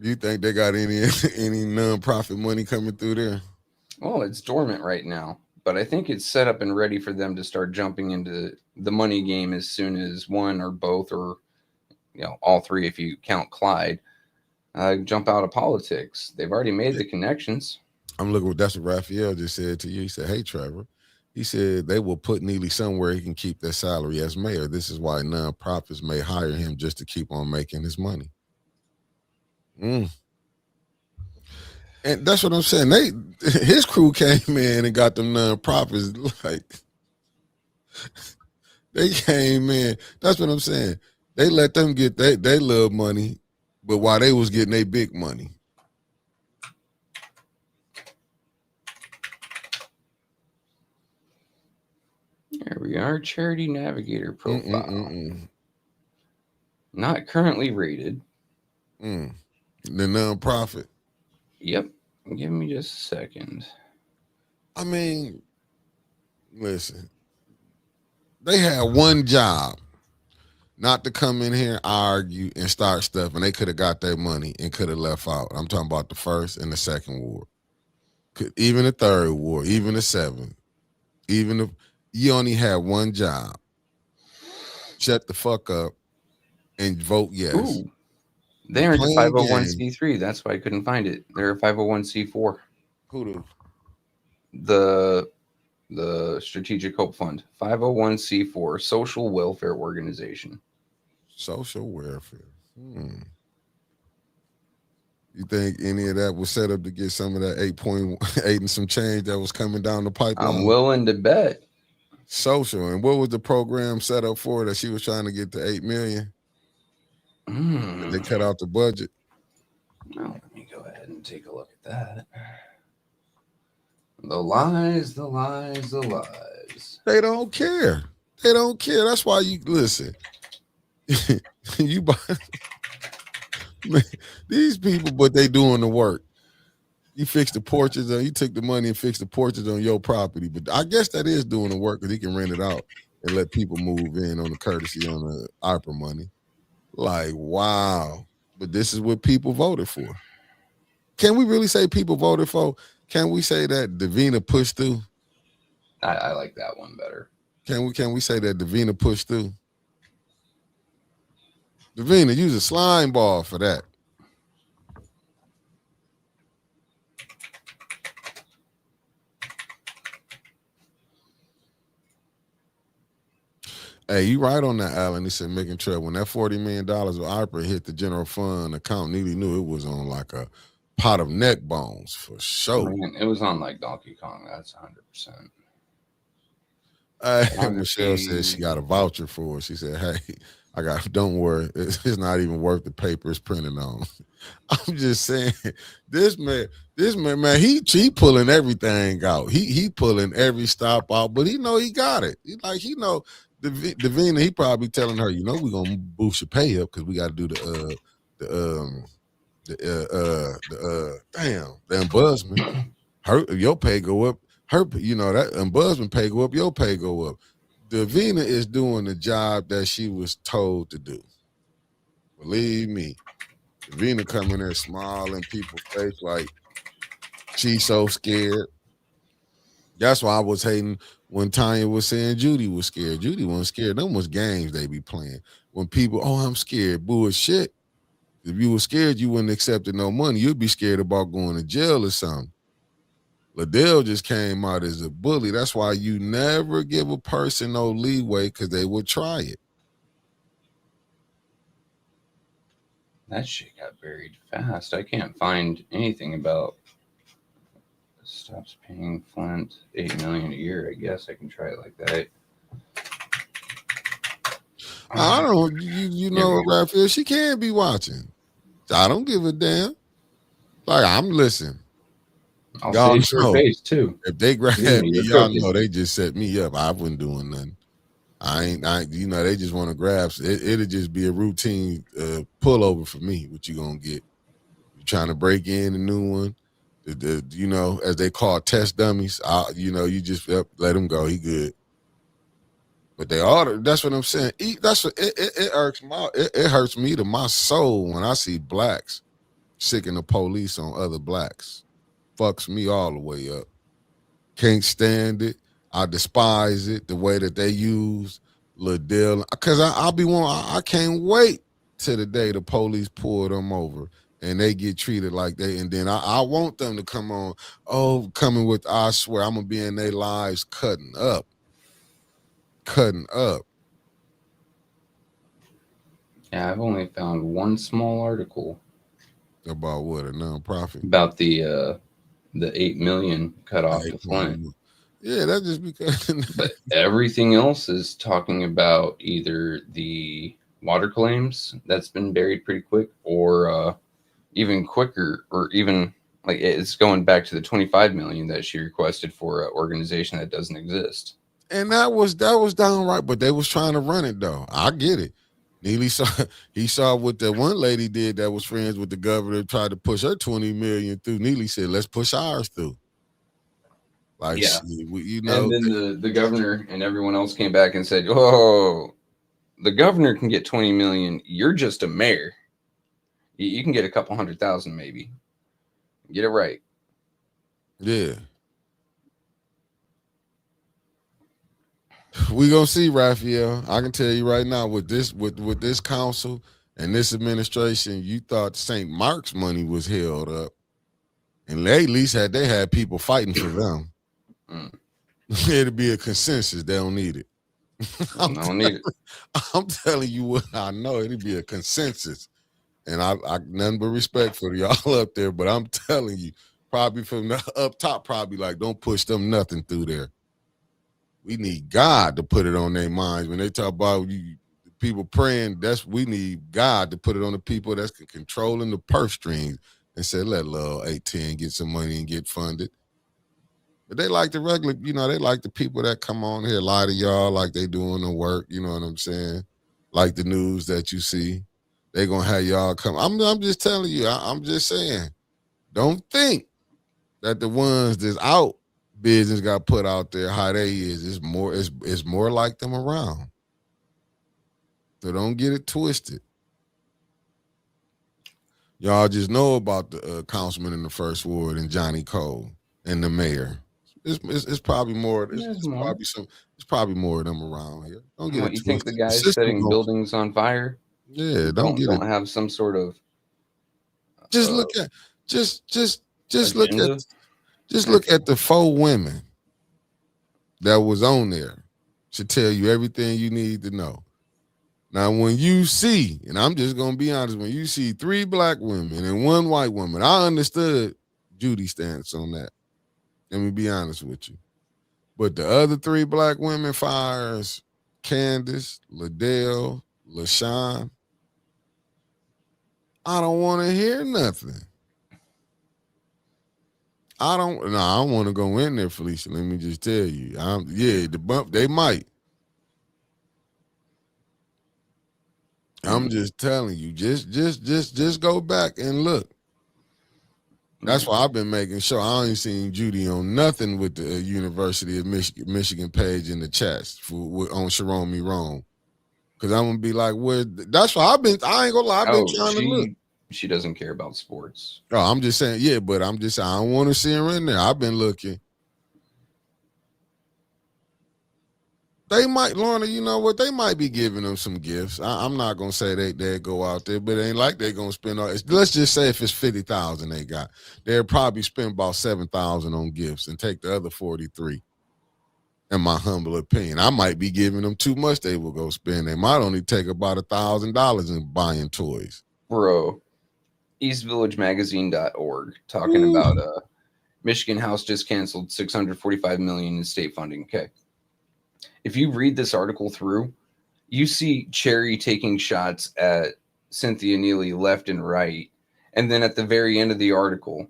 Do you think they got any nonprofit money coming through there?
Well, it's dormant right now, but I think it's set up and ready for them to start jumping into the money game as soon as one or both or all three, if you count Clyde, jump out of politics. They've already made the connections.
I'm looking what that's what Raphael just said to you. He said, "Hey, Trevor," he said they will put Neely somewhere he can keep their salary as mayor. This is why nonprofits may hire him just to keep on making his money. And that's what I'm saying. His crew came in and got them nonprofits. Like they came in. That's what I'm saying. They let them get they little money, but while they was getting their big money.
There we are. Charity Navigator profile. Not currently rated.
The nonprofit.
Yep. Give me just a second.
I mean, listen. They had one job, not to come in here and argue and start stuff, and they could have got their money and could have left out. I'm talking about the first and the second ward. Even the third ward, even the seventh. Even if you only had one job. Shut the fuck up and vote yes.
Ooh. They aren't a 501c3. That's why I couldn't find it. They're a 501c4.
Who
the Strategic Hope Fund, 501c4, social welfare organization.
Social welfare. You think any of that was set up to get some of that 8.8 and some change that was coming down the pipeline?
I'm willing to bet.
Social. And what was the program set up for that she was trying to get to $8 million? They cut out the budget.
Well, let me go ahead and take a look at that. The lies.
They don't care. That's why you listen. You buy man, these people, but they doing the work. You fix the porches, you took the money and fixed the porches on your property. But I guess that is doing the work because he can rent it out and let people move in on the courtesy on the opera money. Like, wow. But this is what people voted for. Can we really say people voted for? Can we say that Davina pushed through?
I like that one better.
Can we say that Davina pushed through? Davina, use a slime ball for that. Hey, you right on that, Alan. He said, making sure when that $40 million of opera hit the general fund account, Neely knew it was on like a pot of neck bones for sure.
Man, it was on like Donkey Kong. That's 100%.
Michelle said she got a voucher for it. She said, hey, don't worry. It's not even worth the paper it's printed on. I'm just saying, this man, he pulling everything out. He pulling every stop out, but he know he got it. He know Davina, he probably telling her, we're gonna boost your pay up because we got to do the ombudsman. Your pay go up. That ombudsman pay go up. Your pay go up. Davina is doing the job that she was told to do. Believe me, Davina coming there smiling people's face like she's so scared. That's why I was hating when Tanya was saying Judy was scared. Judy wasn't scared. Them was games they be playing. When people, I'm scared, bullshit. If you were scared, you wouldn't accept no money. You'd be scared about going to jail or something. Liddell just came out as a bully. That's why you never give a person no leeway because they would try it.
That shit got buried fast. I can't find anything about stops paying Flint $8 million a year. I guess I can try it like that.
I don't. You know, Raphael, she can't be watching. I don't give a damn. Like I'm listening.
I'll say her face too.
If they grab me, y'all know they just set me up. I wasn't doing nothing. They just want to grab. It'll just be a routine pullover for me. What you gonna get? You trying to break in a new one? As they call test dummies. You just let him go. He good. But they ought. That's what I'm saying. That's what it irks it hurts me to my soul when I see blacks sicking the police on other blacks. Fucks me all the way up. Can't stand it. I despise it, the way that they use Liddell. Because I can't wait till the day the police pull them over and they get treated like they. And then I want them to come on, coming with, I swear, I'm going to be in their lives cutting up.
Yeah, I've only found one small article.
About what, a nonprofit?
About the $8 million cut off to Flint.
Yeah, that's just because.
But everything else is talking about either the water claims that's been buried pretty quick, or even quicker, or even like it's going back to the $25 million that she requested for an organization that doesn't exist.
And that was downright, but they was trying to run it though. I get it. Neely saw what that one lady did that was friends with the governor, tried to push her $20 million through. Neely said, let's push ours through. Like, yeah.
And then the governor and everyone else came back and said, oh, the governor can get $20 million. You're just a mayor. You can get a couple 100,000 maybe. Get it right.
Yeah. We gonna see, Raphael. I can tell you right now, with this council and this administration, you thought St. Mark's money was held up, and they at least had people fighting for them. It'd be a consensus. They don't need it. I'm telling you what I know. It'd be a consensus, and I nothing but respect for y'all up there. But I'm telling you, probably from the up top, probably like don't push them nothing through there. We need God to put it on their minds. When they talk about people praying, we need God to put it on the people that's controlling the purse strings and say, let little 810 get some money and get funded. But they like the regular, they like the people that come on here, lie to y'all like they doing the work, you know what I'm saying? like the news that you see. They're gonna have y'all come. I'm just telling you, I'm just saying, don't think that the ones that's out business got put out there how they is. It's more like them around. So don't get it twisted. Y'all just know about the councilman in the first ward and Johnny Cole and the mayor. It's probably more.
There's more.
It's probably more of them around here. Don't get
What,
it
you
twisted.
think the
The
guys
system
setting buildings on fire
yeah,
don't have some sort of
just look at just look at
agenda?
just look at the 4 women that was on there. Should tell you everything you need to know. Now, when you see, and I'm just gonna be honest, when you see 3 black women and 1 white woman, I understood Judy's stance on that. Let me be honest with you. But the other 3 black women fires, Candace, Liddell, LaShawn, I don't want to hear nothing. I don't want to go in there, Felicia. Let me just tell you. The bump, they might. I'm just telling you, just go back and look. That's why I've been making sure I ain't seen Judy on nothing with the University of Michigan page in the chats on Sharon Me Wrong. Cause I'm gonna be like, that's why I ain't gonna lie, I've been trying to look.
She doesn't care about sports.
Oh, I'm just saying, yeah, but I'm just saying I don't want to see her in there. I've been looking. They might, Lorna, you know what? They might be giving them some gifts. I'm not gonna say they go out there, but it ain't like they gonna spend all. Let's just say if it's 50,000 they got, they'll probably spend about 7,000 on gifts and take the other 43. In my humble opinion, I might be giving them too much. They will go spend. They might only take about $1,000 in buying toys.
Bro, EastVillageMagazine.org talking about Michigan House just canceled $645 million in state funding. Okay. If you read this article through, you see Cherry taking shots at Cynthia Neely left and right. And then at the very end of the article,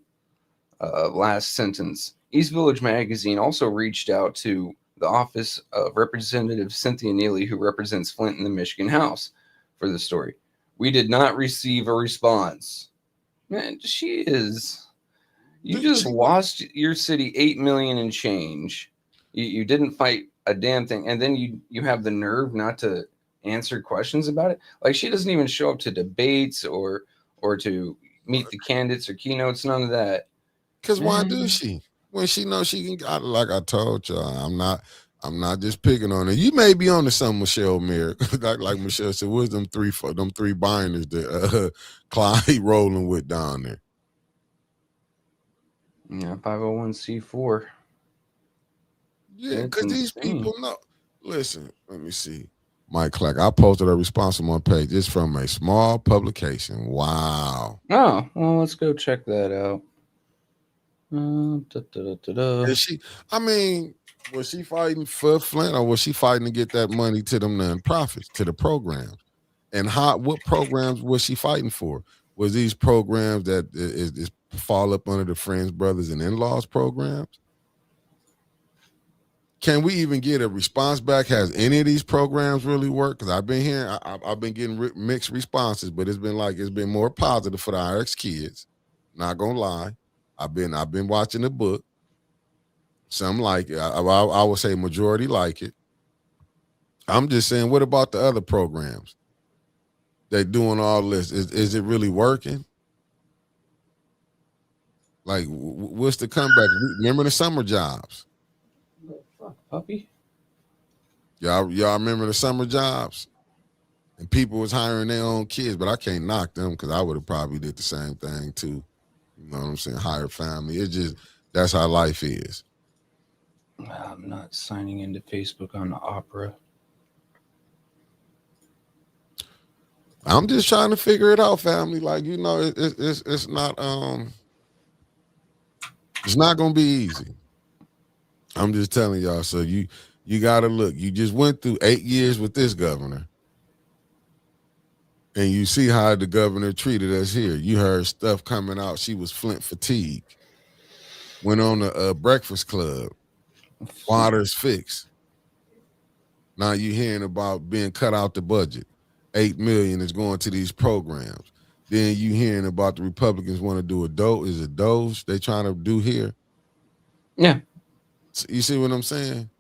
last sentence, East Village Magazine also reached out to the office of Representative Cynthia Neely, who represents Flint in the Michigan House, for the story. We did not receive a response. Man, she is... You just lost your city $8 million in change. You didn't fight a damn thing, and then you have the nerve not to answer questions about it. Like, she doesn't even show up to debates or to meet the candidates or keynotes, none of that.
Because why do she? When she knows she can, like I told you, I'm not just picking on her. You may be on to some Michelle Mayer, like Michelle said. What's them three binders that Clyde rolling with down there?
Yeah, 501c4.
Yeah, because these people know. Listen, let me see. Mike Clark, I posted a response on my page. It's from a small publication. Wow.
Oh, well, let's go check that out.
Is she? I mean, was she fighting for Flint, or was she fighting to get that money to them nonprofits, to the programs? And what programs was she fighting for? Was these programs that is fall up under the Friends, Brothers, and In-Laws programs? Can we even get a response back? Has any of these programs really worked? Because I've been hearing, I've been getting mixed responses, but it's been more positive for the IRX kids. Not gonna lie, I've been watching the book. Some like it. I would say majority like it. I'm just saying, what about the other programs? They doing all this. Is it really working? Like, what's the comeback? Remember the summer jobs?
Fuck, puppy.
Y'all remember the summer jobs? And people was hiring their own kids, but I can't knock them because I would have probably did the same thing too. You know what I'm saying? Hire family. It's just, that's how life is.
I'm not signing into Facebook on Opera.
I'm just trying to figure it out, family. Like, you know, it's not it's not gonna be easy. I'm just telling y'all. So you gotta look. You just went through 8 years with this governor. And you see how the governor treated us here. You heard stuff coming out. She was Flint fatigued. Went on a Breakfast Club. Water's fixed. Now you hearing about being cut out the budget. $8 million is going to these programs. Then you hearing about the Republicans want to do a Doge they trying to do here.
Yeah.
You see what I'm saying?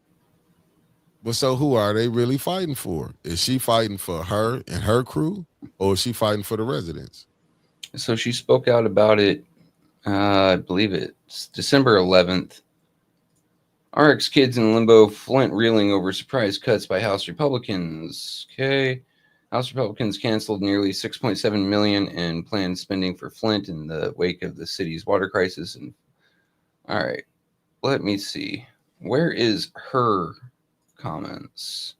But so who are they really fighting for? Is she fighting for her and her crew, or is she fighting for the residents?
So she spoke out about it. I believe it's December 11th. RX kids in limbo, Flint reeling over surprise cuts by House Republicans. Okay. House Republicans canceled nearly $6.7 million in planned spending for Flint in the wake of the city's water crisis. And all right, let me see. Where is her comments?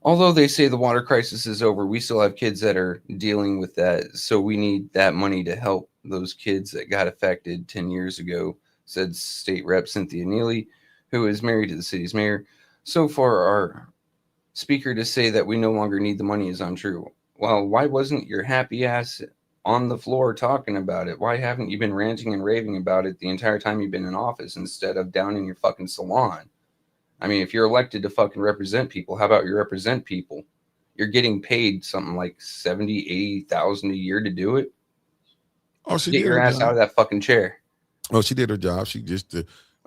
Although they say the water crisis is over, we still have kids that are dealing with that. So we need that money to help those kids that got affected 10 years ago, said State Rep Cynthia Neely, who is married to the city's mayor. So far, our speaker to say that we no longer need the money is untrue. Well, why wasn't your happy ass on the floor talking about it? Why haven't you been ranting and raving about it the entire time you've been in office instead of down in your fucking salon? I mean, if you're elected to fucking represent people, how about you represent people? You're getting paid something like 70, 80,000 a year to do it.
Oh, she
Get
did
your
her
ass
job.
out of that fucking chair.
Oh, she did her job. She just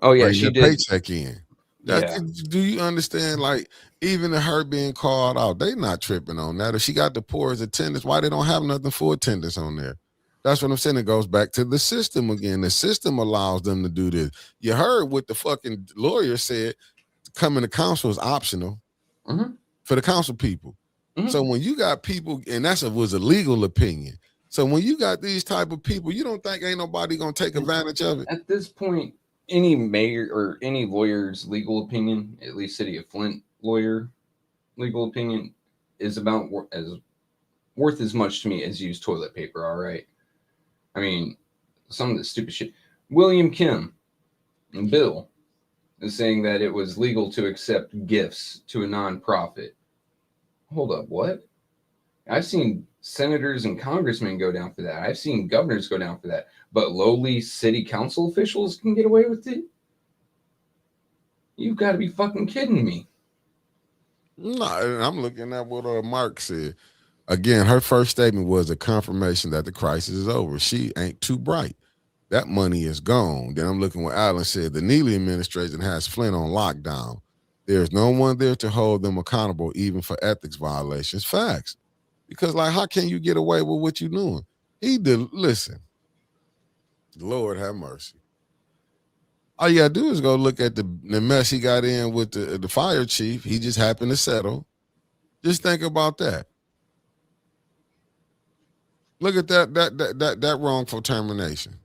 Oh yeah,
bring
she
that
did.
paycheck in.
Yeah.
Do you understand? Like, even her being called out, they not tripping on that. If she got the poorest attendance, why they don't have nothing for attendance on there? That's what I'm saying. It goes back to the system again. The system allows them to do this. You heard what the fucking lawyer said. Coming to council is optional for the council people. So when you got people, and was a legal opinion. So when you got these type of people, you don't think ain't nobody gonna take advantage of it?
At this point, any mayor or any lawyer's legal opinion, at least City of Flint lawyer legal opinion, is about worth as much to me as used toilet paper. All right. I mean, some of the stupid shit. William Kim and Bill is saying that it was legal to accept gifts to a nonprofit. Hold up, what? I've seen senators and congressmen go down for that. I've seen governors go down for that. But lowly city council officials can get away with it? You've got to be fucking kidding me.
No, I'm looking at what Mark said. Again, her first statement was a confirmation that the crisis is over. She ain't too bright. That money is gone. Then I'm looking what Allen said. The Neely administration has Flint on lockdown. There's no one there to hold them accountable, even for ethics violations. Facts. Because, like, how can you get away with what you're doing? He did. Listen, Lord have mercy. All you gotta do is go look at the mess he got in with the fire chief. He just happened to settle. Just think about that. Look at that wrongful termination.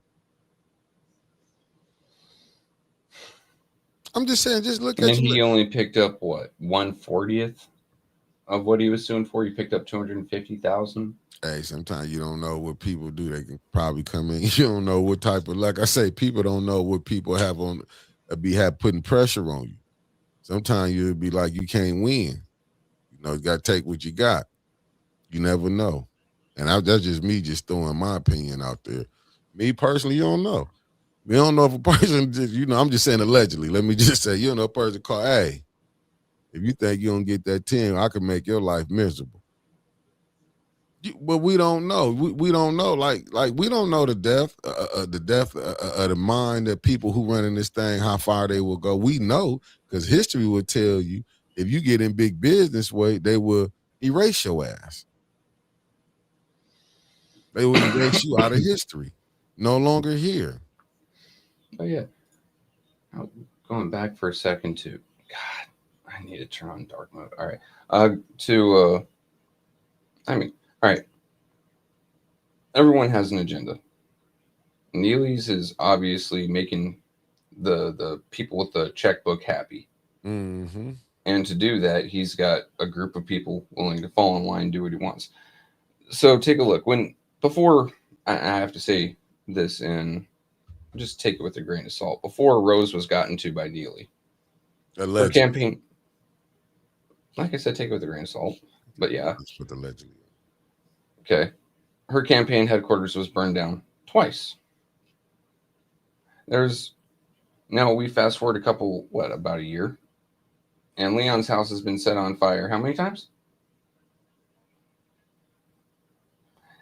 I'm just saying, just look
and
at
then he only picked up what 1/40th of what he was suing for. He picked up 250,000.
Hey, sometimes you don't know what people do. They can probably come in. You don't know what type of, like I say, people don't know what people have on, putting pressure on you. Sometimes you'll be like, you can't win. You know, you got to take what you got. You never know. And that's just me just throwing my opinion out there. Me personally, you don't know. We don't know if a person, I'm just saying allegedly. Let me just say, a person called, hey, if you think you don't get that 10, I could make your life miserable. But we don't know. We don't know. Like we don't know the depth of the mind of people who running this thing, how far they will go. We know because history will tell you if you get in big business way, they will erase your ass. They will erase you out of history. No longer here.
Oh yeah. Going back for a second to God, I need to turn on dark mode. All right. All right. Everyone has an agenda. Neely's is obviously making the people with the checkbook happy.
Mm-hmm.
And to do that, he's got a group of people willing to fall in line and do what he wants. So take a look. Before I have to say this, and just take it with a grain of salt. Before Rose was gotten to by Neely, her campaign, like I said, take it with a grain of salt. But yeah,
with allegedly.
Okay, her campaign headquarters was burned down twice. Now we fast forward about a year, and Leon's house has been set on fire. How many times?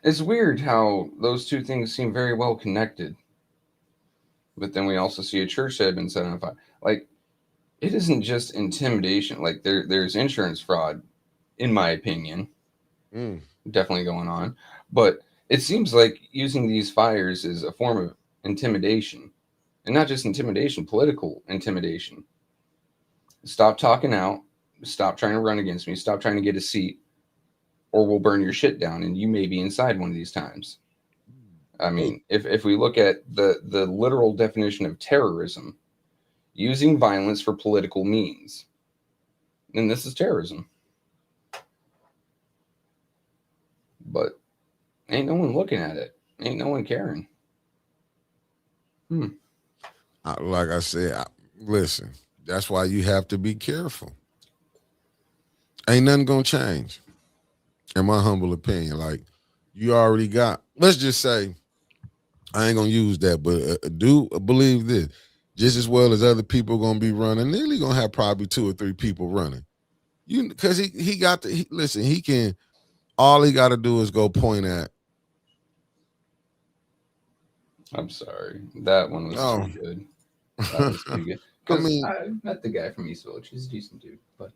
It's weird how those two things seem very well connected. But then we also see a church that had been set on fire. Like, it isn't just intimidation. Like, there's insurance fraud, in my opinion, definitely going on. But it seems like using these fires is a form of intimidation. And not just intimidation, political intimidation. Stop talking out. Stop trying to run against me. Stop trying to get a seat, or we'll burn your shit down, and you may be inside one of these times. I mean, if we look at the literal definition of terrorism, using violence for political means, then this is terrorism. But ain't no one looking at it. Ain't no one caring.
Like I said, listen, that's why you have to be careful. Ain't nothing gonna change, in my humble opinion. Like, you already got, let's just say, I ain't gonna use that, but do believe this. Just as well as other people gonna be running, nearly gonna have probably 2 or 3 people running. Because he got the, listen, he can, all he got to do is go point at.
I'm sorry. That one was too good. That was pretty good. Because I met the guy from East Village. He's a decent dude. But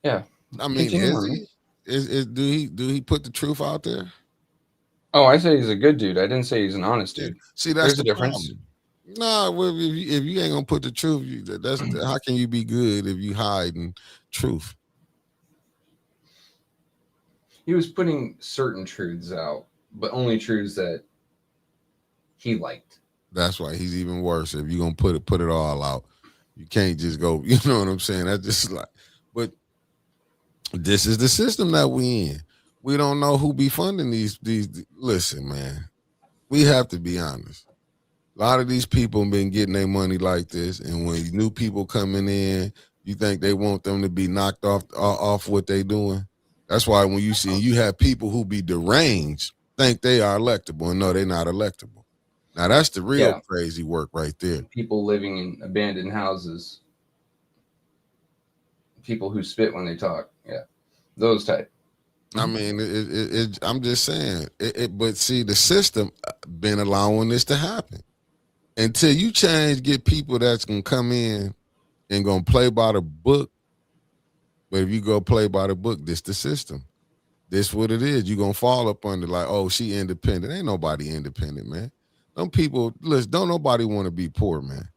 yeah.
I mean, is he? Do he put the truth out there?
Oh, I say he's a good dude. I didn't say he's an honest dude.
See, that's the difference. No, well, if you ain't gonna put the truth, how can you be good if you hiding truth?
He was putting certain truths out, but only truths that he liked.
That's why he's even worse. If you're gonna put it all out, you can't just go. You know what I'm saying? That's just like, but this is the system that we in. We don't know who be funding these. Listen, man, we have to be honest. A lot of these people have been getting their money like this, and when new people coming in, you think they want them to be knocked off what they doing. That's why when you have people who be deranged, think they are electable, and no, they're not electable. Now that's the real crazy work right there.
People living in abandoned houses, people who spit when they talk, those type.
I mean, I'm just saying. But see, the system been allowing this to happen. Until you get people that's gonna come in and gonna play by the book. But if you go play by the book, this the system. This what it is. You're gonna fall up under like, oh, she independent. Ain't nobody independent, man. Them people, listen, don't nobody want to be poor, man.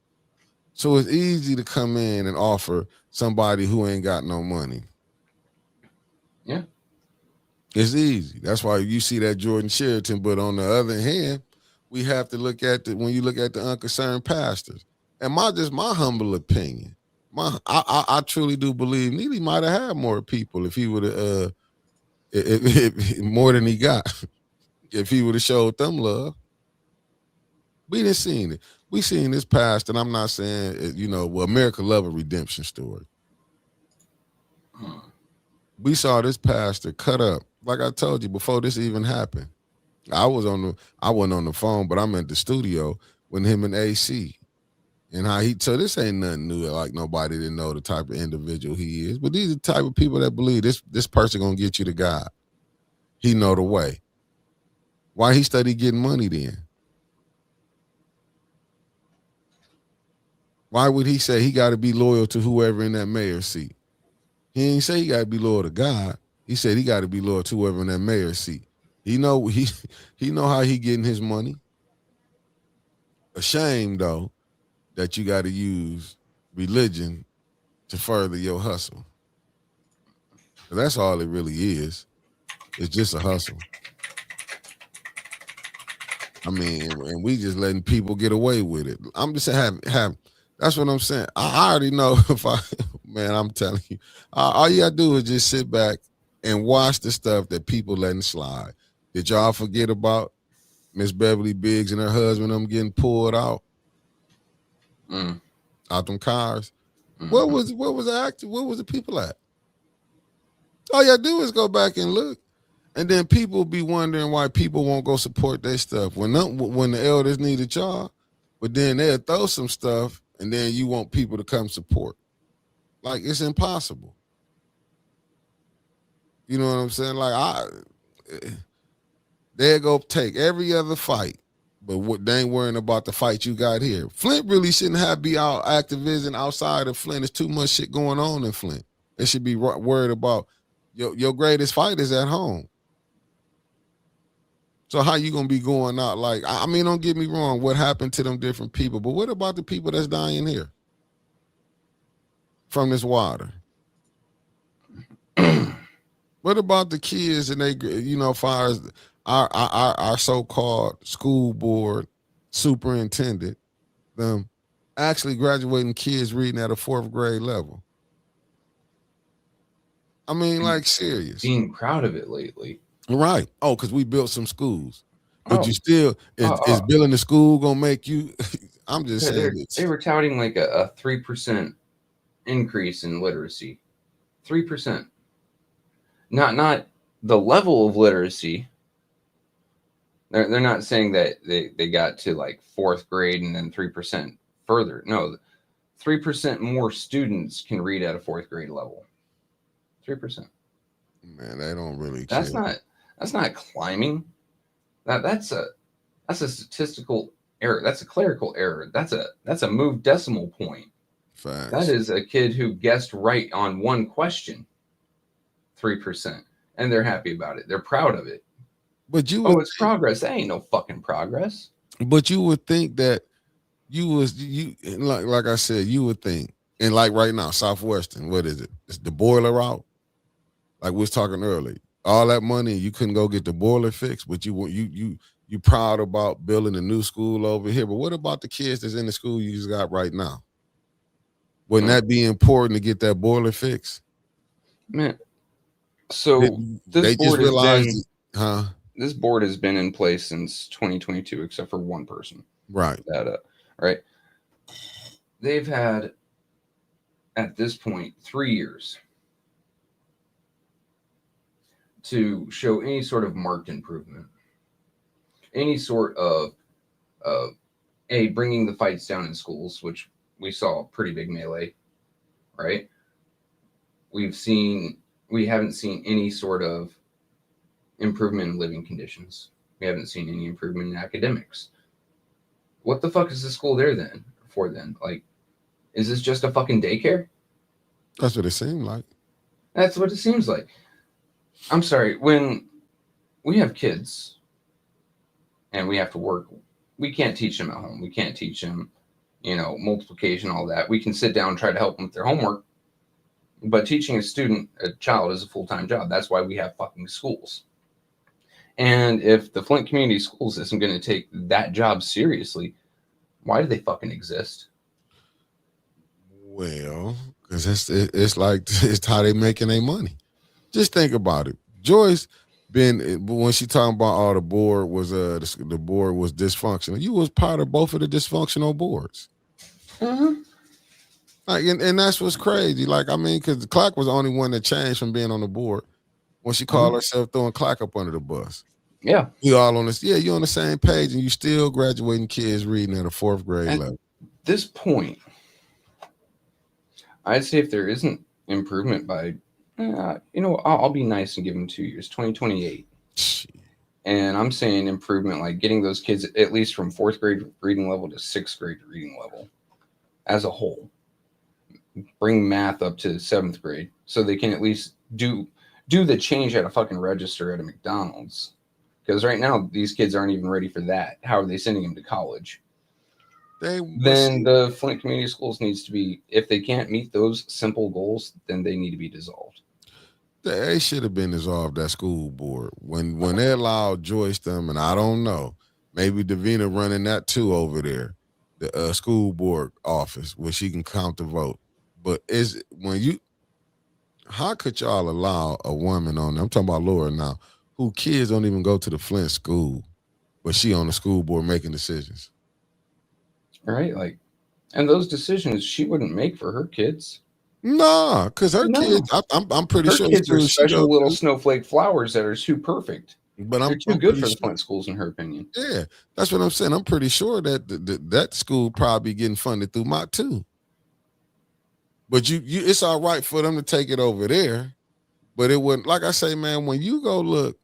So it's easy to come in and offer somebody who ain't got no money.
Yeah.
It's easy. That's why you see that Jordan Sheraton. But on the other hand, we have to look at when you look at the unconcerned pastors. And my humble opinion, I truly do believe Neely might have had more people if he would have more than he got. If he would have showed them love. We didn't seen it. We seen this past, and I'm not saying, America love a redemption story. We saw this pastor cut up. Like I told you before this even happened. I wasn't on the phone, but I'm at the studio with him and AC. And how so this ain't nothing new. Like nobody didn't know the type of individual he is. But these are the type of people that believe this person gonna get you to God. He know the way. Why he study getting money then? Why would he say he got to be loyal to whoever in that mayor's seat? He ain't say he got to be loyal to God. He said he got to be loyal to whoever in that mayor's seat. He know how he getting his money. A shame though that you got to use religion to further your hustle. That's all it really is. It's just a hustle. I mean, and we just letting people get away with it. I'm just have. That's what I'm saying. I already know I'm telling you, all you gotta do is just sit back and watch the stuff that people letting slide. Did y'all forget about Miss Beverly Biggs and her husband? Them getting pulled out out them cars. Mm-hmm. What was the actor? Where was the people at? All you gotta do is go back and look, and then people be wondering why people won't go support their stuff when the elders needed y'all, but then they'll throw some stuff. And then you want people to come support. Like, it's impossible. You know what I'm saying? Like, They go take every other fight, but what they ain't worrying about the fight you got here. Flint really shouldn't have be out activism outside of Flint. There's too much shit going on in Flint. They should be worried about your greatest fight is at home. So how you gonna be going out like? I mean, don't get me wrong. What happened to them different people? But what about the people that's dying here from this water? What about the kids and they, as far as our so-called school board superintendent, them actually graduating kids reading at a 4th grade level? I mean, like, serious.
Being proud of it lately.
Right. Oh, because we built some schools. But you still, is building the school going to make you, I'm just saying.
They were touting like a 3% increase in literacy. 3%. Not the level of literacy. They're not saying that they got to like 4th grade and then 3% further. No, 3% more students can read at a 4th grade level. 3%.
Man, they don't really care.
That's not climbing. That's a statistical error. That's a clerical error. That's a moved decimal point.
Facts.
That is a kid who guessed right on one question. 3%. And they're happy about it. They're proud of it.
But
it's progress. That ain't no fucking progress.
But you would think that like I said, you would think, and like right now, Southwestern, what is it? It's the boiler out. Like we was talking earlier, all that money, you couldn't go get the boiler fixed, but you proud about building a new school over here. But what about the kids that's in the school you just got right now? Wouldn't that be important to get that boiler fixed?
Man, so this board has been in place since 2022, except for one person.
Right.
Right. They've had, at this point, 3 years to show any sort of marked improvement, any sort of bringing the fights down in schools, which we saw a pretty big melee, right? We haven't seen any sort of improvement in living conditions. We haven't seen any improvement in academics. What the fuck is the school there then? Like, is this just a fucking daycare?
That's what it seemed like.
That's what it seems like. I'm sorry, when we have kids and we have to work, we can't teach them at home. We can't teach them, multiplication, all that. We can sit down and try to help them with their homework. But teaching a child is a full-time job. That's why we have fucking schools. And if the Flint Community Schools isn't going to take that job seriously, why do they fucking exist?
Well, because it's how they making their money. Just think about it. Joyce when she talking about all the board was the board was dysfunctional. You was part of both of the dysfunctional boards.
Mm-hmm.
Like, and that's what's crazy. Like, I mean, because Clark was the only one that changed from being on the board when she called herself throwing Clark up under the bus.
Yeah.
We all on this. Yeah, you're on the same page and you still graduating kids reading at a 4th grade level.
At this point, I'd say if there isn't improvement by, I'll be nice and give them 2 years, 2028. And I'm saying improvement, like getting those kids at least from 4th grade reading level to 6th grade reading level as a whole. Bring math up to 7th grade so they can at least do the change at a fucking register at a McDonald's. Because right now, these kids aren't even ready for that. How are they sending them to college? Then the Flint Community Schools needs to be, if they can't meet those simple goals, then they need to be dissolved.
They should have been dissolved, that school board. When they allowed Joyce them, and I don't know, maybe Davina running that too over there, the school board office, where she can count the vote. But how could y'all allow a woman on there, I'm talking about Laura now, who kids don't even go to the Flint school, but she on the school board making decisions?
Right, like, and those decisions she wouldn't make for her kids.
Nah, because her kids, I'm pretty sure
her kids are special little snowflake flowers that are too perfect.
But
they're too good for the Flint schools, in her opinion.
Yeah, that's what I'm saying. I'm pretty sure that that school probably getting funded through Mott too. But it's all right for them to take it over there, but it wouldn't. Like I say, man, when you go look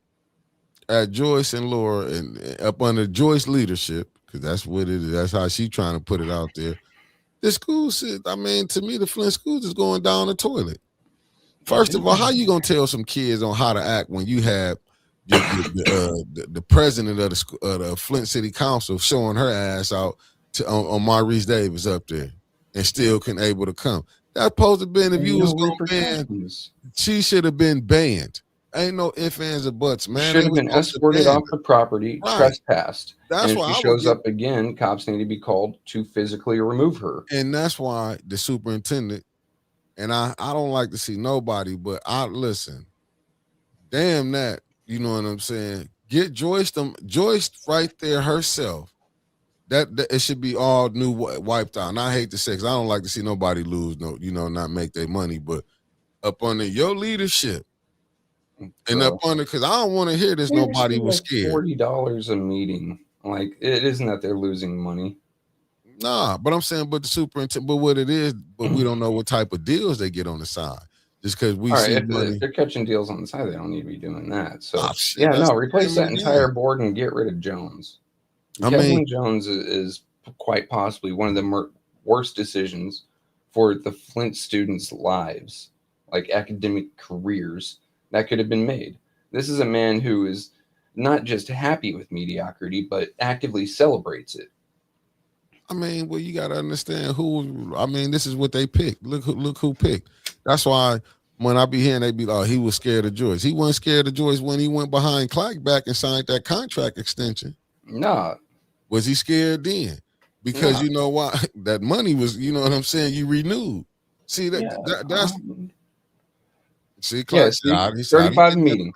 at Joyce and Laura and up under Joyce leadership, because that's what it is. That's how she trying to put it out there. The school, I mean, to me, the Flint schools is going down the toilet. First of all, how you gonna tell some kids on how to act when you have the president of the Flint City Council showing her ass out on Maurice Davis up there and still can able to come? That's supposed to have been if you was gonna ban. She should have been banned. Ain't no ifs, ands, or buts, man.
Should have been escorted off the property, trespassed.
That's
and
why
if she shows up again, cops need to be called to physically remove her.
And that's why the superintendent, and I don't like to see nobody, but I listen. Damn that, you know what I'm saying? Get Joyce right there herself. That it should be all new wiped out. And I hate to say, because I don't like to see nobody lose, not make their money, but up under your leadership. And up under, because I don't want to hear this. Nobody was scared.
$40 a meeting. Like, it isn't that they're losing money.
Nah, but I'm saying, but the superintendent, but what it is, but we don't know what type of deals they get on the side. Just because we see money.
If they're catching deals on the side, they don't need to be doing that. So
shit,
replace that entire board and get rid of Jones. Kevin Jones is quite possibly one of the worst decisions for the Flint students' lives, like academic careers, that could have been made. This is a man who is not just happy with mediocrity, but actively celebrates it.
I mean, well, you got to understand this is what they picked. Look who picked. That's why when I be hearing they be like, oh, he was scared of Joyce. He wasn't scared of Joyce when he went behind Clackback and signed that contract extension.
Nah.
Was he scared then? Because you know why? That money was, you know what I'm saying? You renewed. See, that's... See, Clark,
he's 35 meeting.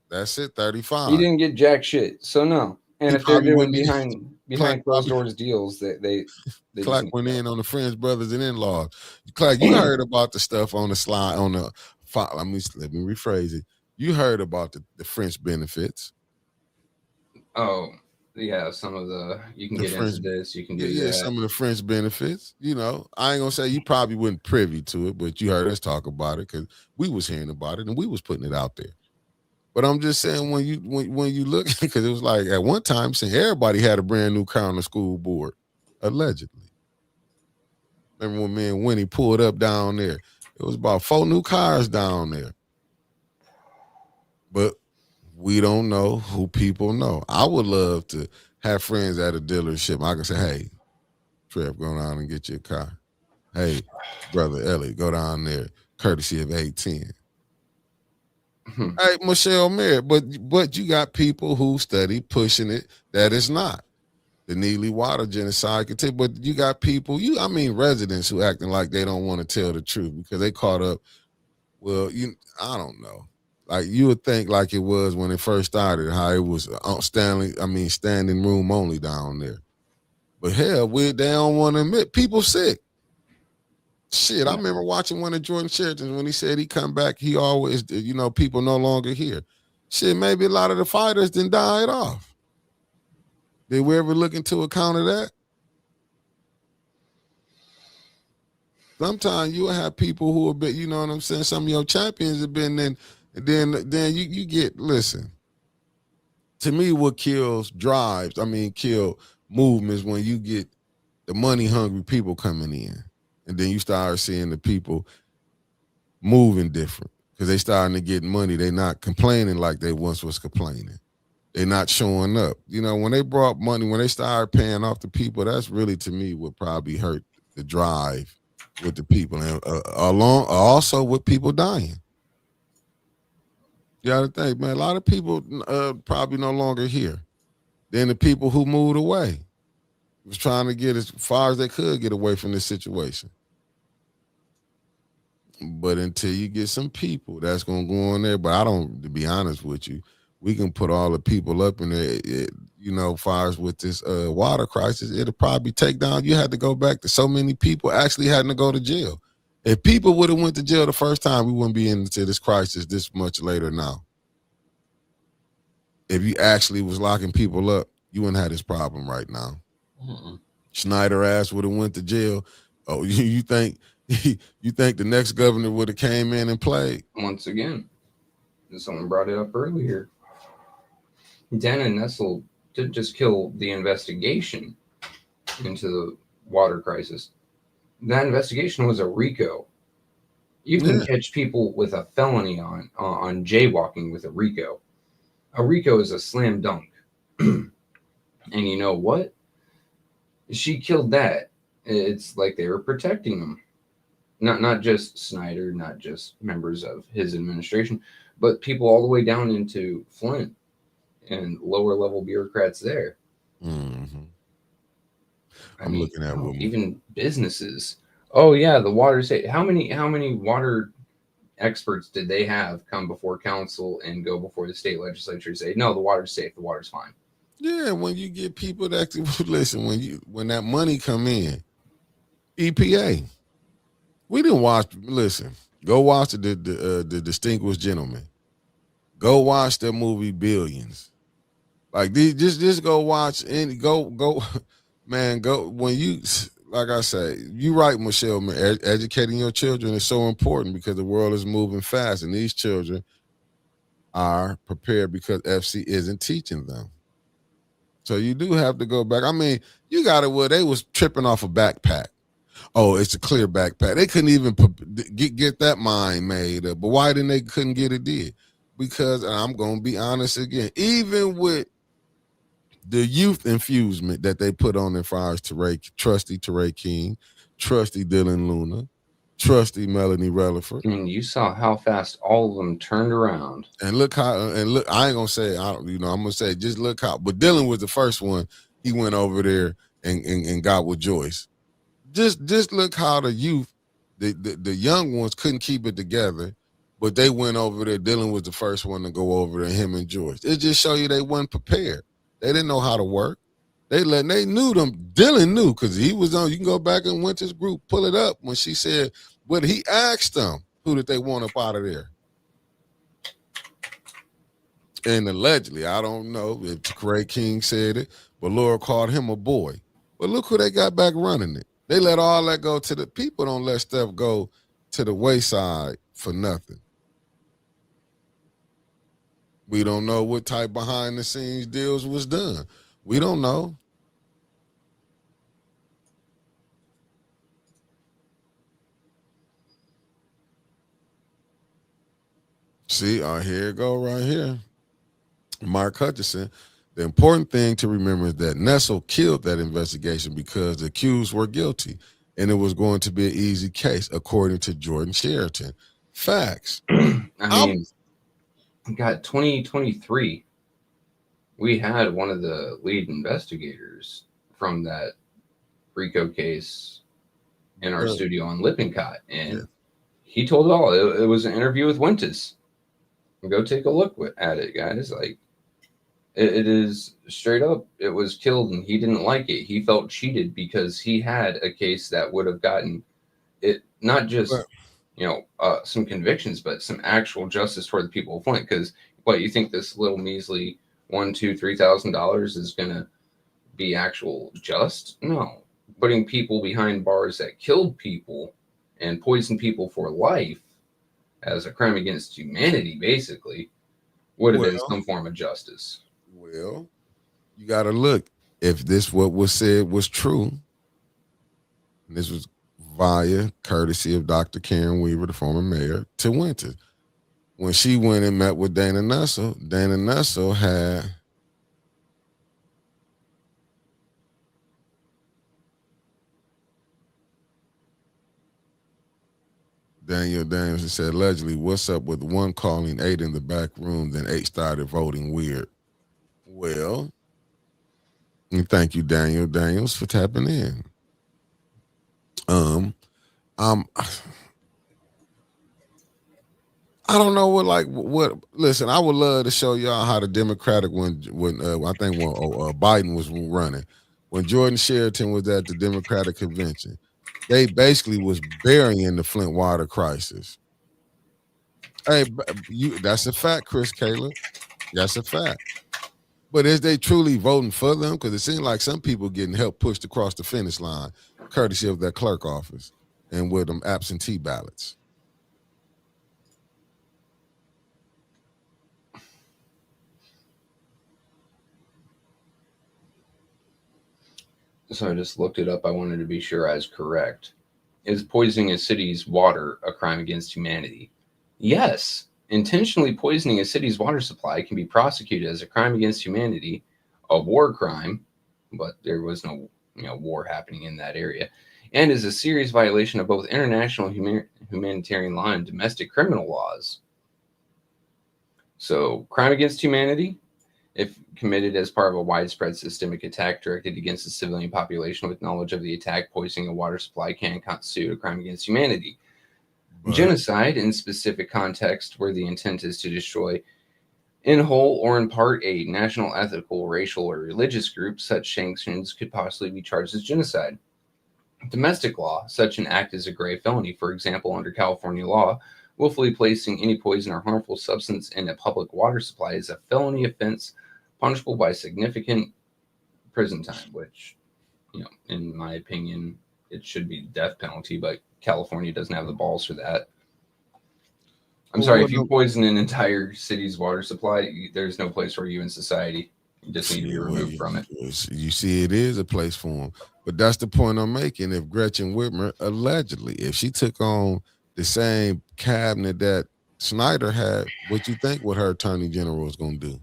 That's it, 35.
He didn't get jack shit. So no. And if they're doing behind closed doors deals, they
Clark went in on the Friends, brothers, and in-laws. Clark, you heard about the stuff on the slide on the. Let me rephrase it. You heard about the French benefits.
Oh yeah, some of you can get into this. You can do that.
Some of the French benefits. You know, I ain't gonna say you probably wasn't privy to it, but you heard us talk about it because we was hearing about it and we was putting it out there. But I'm just saying when you look, because it was like at one time saying everybody had a brand new car on the school board, allegedly. Remember when me and Winnie pulled up down there? It was about 4 new cars down there. But we don't know who people know. I would love to have friends at a dealership. I can say, hey, Trev, go down and get your car. Hey, brother Elliot, go down there, courtesy of 810. Hey, Michelle Merritt, but you got people who study pushing it that it's not. The Neely Water genocide could take, but you got people, residents who acting like they don't want to tell the truth because they caught up. Well, I don't know. Like you would think like it was when it first started, how it was standing room only down there. But hell, they don't want to admit people sick. Shit, I remember watching one of Jordan Sheridan's when he said he come back, he always, people no longer here. Shit, maybe a lot of the fighters didn't died off. Did we ever look into account of that? Sometimes you will have people who have been, you know what I'm saying? Some of your champions have been then you get, listen, to me what kill movements when you get the money hungry people coming in. And then you start seeing the people moving different because they starting to get money. They not complaining like they once was complaining. They not showing up. You know, when they brought money, when they started paying off the people, that's really, to me, what probably hurt the drive with the people. And also with people dying. You got to think, man, a lot of people probably no longer here. Then the people who moved away was trying to get as far as they could get away from this situation. But until you get some people that's going to go on there, but to be honest with you, we can put all the people up in there, far as with this water crisis, it'll probably take down, you had to go back to so many people actually having to go to jail. If people would have went to jail the first time, we wouldn't be into this crisis this much later now. If you actually was locking people up, you wouldn't have this problem right now. Schneider ass would have went to jail. Oh, you think the next governor would have came in and played?
Once again, someone brought it up earlier. Dana Nessel didn't just kill the investigation into the water crisis. That investigation was a RICO. You can catch people with a felony on jaywalking with a RICO. A RICO is a slam dunk. And you know what? She killed that. It's like they were protecting him. Not just Snyder, not just members of his administration, but people all the way down into Flint and lower level bureaucrats there.
Mm-hmm.
I mean,
looking at
even businesses. Oh yeah, the water safe. How many water experts did they have come before council and go before the state legislature and say, no, the water's safe, the water's fine?
Yeah, when you get people that listen, when that money come in, EPA. We didn't watch. Listen, go watch the Distinguished Gentleman. Go watch the movie Billions. Like just go watch and go, man. Go when you like I say, you right, Michelle. Man, educating your children is so important because the world is moving fast, and these children are prepared because FC isn't teaching them. So you do have to go back. I mean, you got it where they was tripping off a backpack. Oh, it's a clear backpack. They couldn't even get that mine made up. But why didn't they couldn't get it did? Because I'm going to be honest again, even with the youth infusement that they put on their fires, trusty Teray King, trusty Dylan Luna, trusty Melanie Relaford.
I mean, you saw how fast all of them turned around.
And look how, I ain't going to say, I'm going to say, just look how, but Dylan was the first one. He went over there and got with Joyce. Just look how the youth, the young ones couldn't keep it together, but they went over there. Dylan was the first one to go over there, him and Joyce. It just show you they weren't prepared. They didn't know how to work. They knew them. Dylan knew because he was on. You can go back and Winter's group, pull it up when she said, but he asked them who did they want up out of there. And allegedly, I don't know if Teray King said it, but Laura called him a boy. But look who they got back running it. They let all that go to the people. Don't let stuff go to the wayside for nothing. We don't know what type behind the scenes deals was done. We don't know. See, here it go right here. Mark Hutchinson. The important thing to remember is that Nessel killed that investigation because the accused were guilty, and it was going to be an easy case, according to Jordan Sheraton. Facts.
I mean, got 2023. We had one of the lead investigators from that RICO case in our studio on Lippincott, and he told it all. It was an interview with Winters. Go take a look at it, guys. Like, it is straight up. It was killed, and he didn't like it. He felt cheated because he had a case that would have gotten it, not just some convictions, but some actual justice for the people of Flint. Because what, you think this little measly $1,000-$3,000 is gonna be actual just? No. Putting people behind bars that killed people and poisoned people for life as a crime against humanity, basically, would have been some form of justice.
Well, you got to look. If this what was said was true, and this was via courtesy of Dr. Karen Weaver, the former mayor, to Winters. When she went and met with Dana Nessel had Daniel Daniels said, allegedly, what's up with one calling 8 in the back room, then 8 started voting weird? Well, and thank you, Daniel Daniels, for tapping in. I don't know what. Listen, I would love to show y'all how the Democratic when Biden was running, when Jordan Sheraton was at the Democratic convention, they basically was burying the Flint water crisis. Hey, that's a fact, Chris Kaler. That's a fact. But is they truly voting for them? Because it seems like some people getting help pushed across the finish line, courtesy of their clerk office and with them absentee ballots.
So I just looked it up. I wanted to be sure I was correct. Is poisoning a city's water a crime against humanity? Yes. Intentionally poisoning a city's water supply can be prosecuted as a crime against humanity, a war crime, but there was no war happening in that area, and is a serious violation of both international humanitarian law and domestic criminal laws. So, crime against humanity, if committed as part of a widespread systemic attack directed against the civilian population with knowledge of the attack, poisoning a water supply can constitute a crime against humanity. But genocide, in specific context where the intent is to destroy in whole or in part a national, ethnical, racial, or religious group, such sanctions could possibly be charged as genocide. Domestic law, such an act is a grave felony. For example, under California law, willfully placing any poison or harmful substance in a public water supply is a felony offense punishable by significant prison time, which, in my opinion, it should be death penalty, but California doesn't have the balls for that. I'm sorry, if you poison an entire city's water supply, there's no place for you in society. You just need to be removed from it.
You see, it is a place for them. But that's the point I'm making. If Gretchen Whitmer, allegedly, if she took on the same cabinet that Snyder had, what you think what her attorney general is going to do?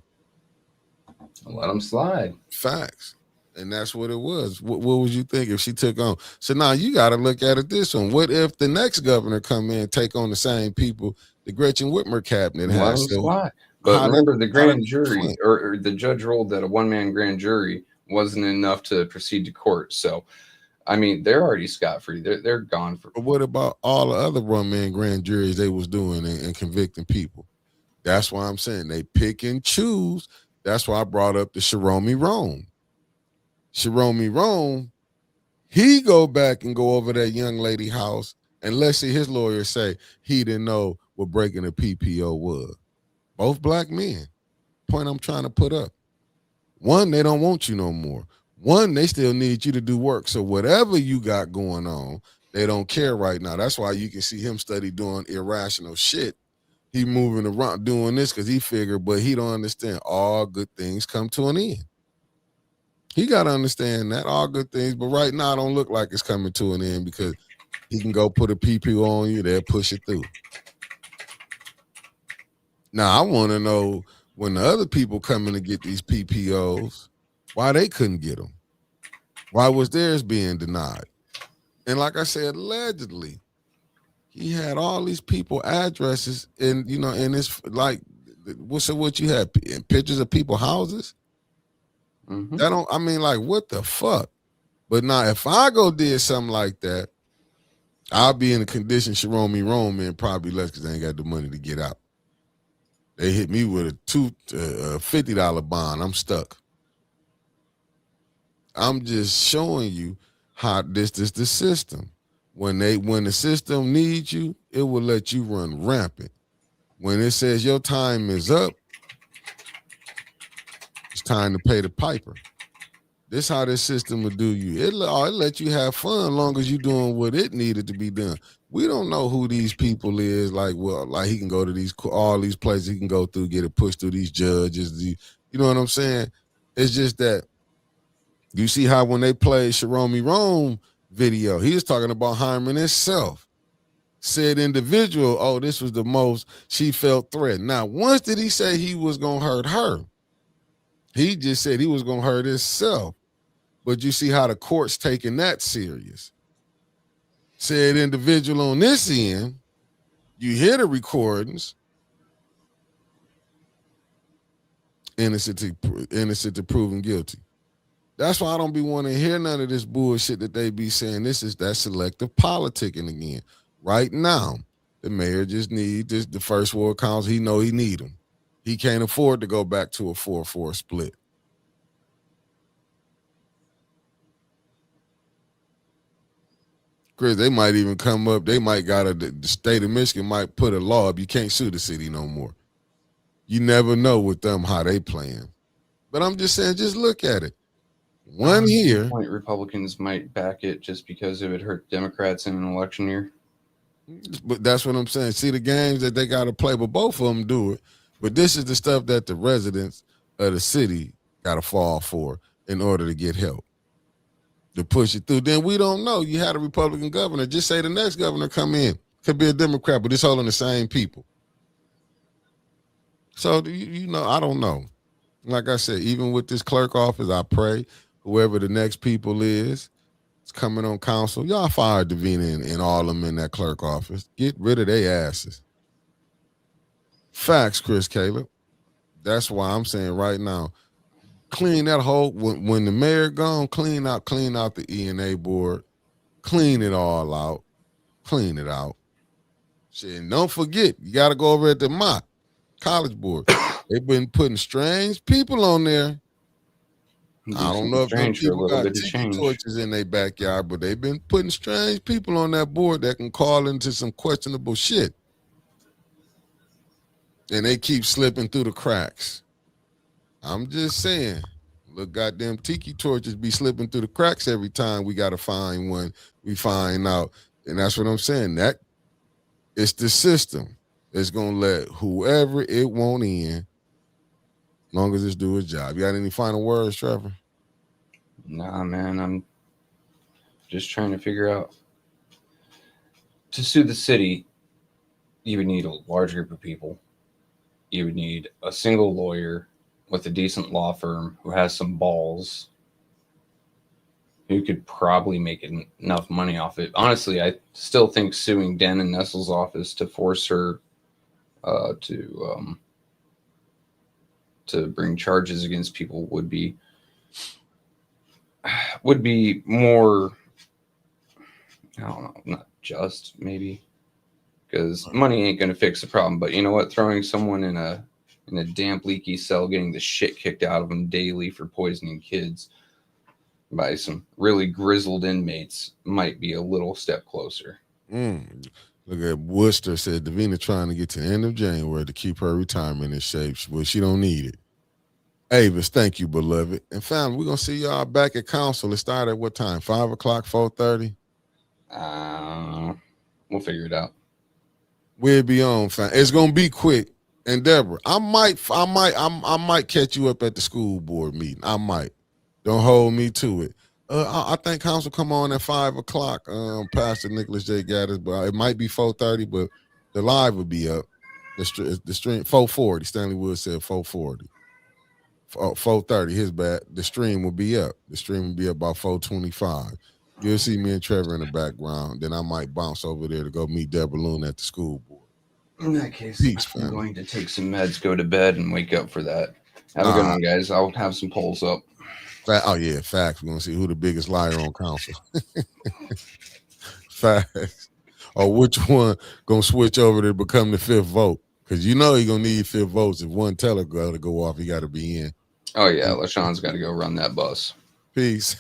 Let them slide.
Facts. And that's what it was. What would you think if she took on? So now you got to look at it this one. What if the next governor come in and take on the same people the Gretchen Whitmer cabinet has?
So but remember, the grand jury or the judge ruled that a one-man grand jury wasn't enough to proceed to court. So, I mean, they're already scot-free. They're gone.
But what about all the other one-man grand juries they was doing and convicting people? That's why I'm saying they pick and choose. That's why I brought up the Jerome Rome. Jerome Rome, he go back and go over that young lady house, and let's see his lawyer say he didn't know what breaking a PPO was. Both black men. Point I'm trying to put up. One, they don't want you no more. One, they still need you to do work. So whatever you got going on, they don't care right now. That's why you can see him study doing irrational shit. He moving around doing this because he figured, but he don't understand all good things come to an end. He got to understand that all good things, but right now it don't look like it's coming to an end because he can go put a PPO on you, they'll push it through. Now, I want to know when the other people coming to get these PPOs, why they couldn't get them? Why was theirs being denied? And like I said, allegedly, he had all these people addresses and, and it's like, what you had? Pictures of people's houses?
Mm-hmm.
What the fuck? But now, if I go did something like that, I'll be in the condition Jerome Rome and probably less because I ain't got the money to get out. They hit me with a $50 bond. I'm stuck. I'm just showing you how this is the system. When the system needs you, it will let you run rampant. When it says your time is up, it's time to pay the piper. This how this system will do you. It let you have fun as long as you're doing what it needed to be done. We don't know who these people is. Like he can go to all these places he can go through, get it pushed through these judges. You know what I'm saying? It's just that you see how when they played Jerome Rome video, he was talking about Hyman himself. Said individual, this was the most she felt threatened. Now, once did he say he was going to hurt her? He just said he was going to hurt himself. But you see how the court's taking that serious. Said individual on this end, you hear the recordings, innocent to proven guilty. That's why I don't be wanting to hear none of this bullshit that they be saying. This is that selective politicking again. Right now, the mayor just needs the first ward council. He know he need them. He can't afford to go back to a 4-4 split. Chris, they might even come up. They might the state of Michigan might put a law up. You can't sue the city no more. You never know with them how they playing. But I'm just saying, just look at it. One here.
Point Republicans might back it just because it would hurt Democrats in an election year.
But that's what I'm saying. See the games that they got to play, but both of them do it. But this is the stuff that the residents of the city got to fall for in order to get help. to push it through. Then we don't know. You had a Republican governor. Just say the next governor come in. Could be a Democrat, but it's holding the same people. So, you know, I don't know. Like I said, even with this clerk office, I pray whoever the next people is coming on council, y'all fire Davina and all of them in that clerk office. Get rid of their asses. Facts, Chris Caleb. That's why I'm saying right now, clean that whole, when the mayor gone, clean out the E&A board, clean it all out, clean it out. Shit, and don't forget, you got to go over at the MOC College Board. They've been putting strange people on there. I don't know if them people got tiki torches in their backyard, but they've been putting strange people on that board that can call into some questionable shit. And they keep slipping through the cracks. I'm just saying, look, goddamn tiki torches be slipping through the cracks every time we got to find one. We find out. And that's what I'm saying. That it's the system. It's going to let whoever it want in, as long as it's do its job. You got any final words, Trevor?
Nah, man. I'm just trying to figure out. To sue the city, you would need a large group of people. You would need a single lawyer with a decent law firm who has some balls, who could probably make enough money off it. Honestly, I still think suing Den and Nestle's office to force her to bring charges against people would be more, I don't know, not just, maybe, because money ain't going to fix the problem. But you know what? Throwing someone in a damp, leaky cell, getting the shit kicked out of them daily for poisoning kids by some really grizzled inmates might be a little step closer.
Look at Worcester said Davina trying to get to the end of January to keep her retirement in shape. Well, she don't need it. Avis, thank you, beloved. And family, we're going to see y'all back at council. It started at what time? 5 o'clock, 4:30?
We'll figure it out.
We'll be on, fam. It's going to be quick. And Deborah, I might catch you up at the school board meeting. I might. Don't hold me to it. I think council come on at 5 o'clock. Pastor Nicholas J. Gaddis, but it might be 4:30, but the live will be up. The stream 4:40. Stanley Wood said 4:40. 4:30. His bad. The stream will be up. The stream will be up about 4:25. You'll see me and Trevor in the background. Then I might bounce over there to go meet Deborah Loon at the school board.
In that case, I'm going to take some meds, go to bed, and wake up for that. Have a good one, guys. I'll have some polls up.
Oh, yeah, facts. We're going to see who the biggest liar on council. Facts. Or which one going to switch over to become the fifth vote. Because you know you're going to need fifth votes. If one teller got to go off, he got to be in.
Oh, yeah. LaShawn's got to go run that bus.
Peace.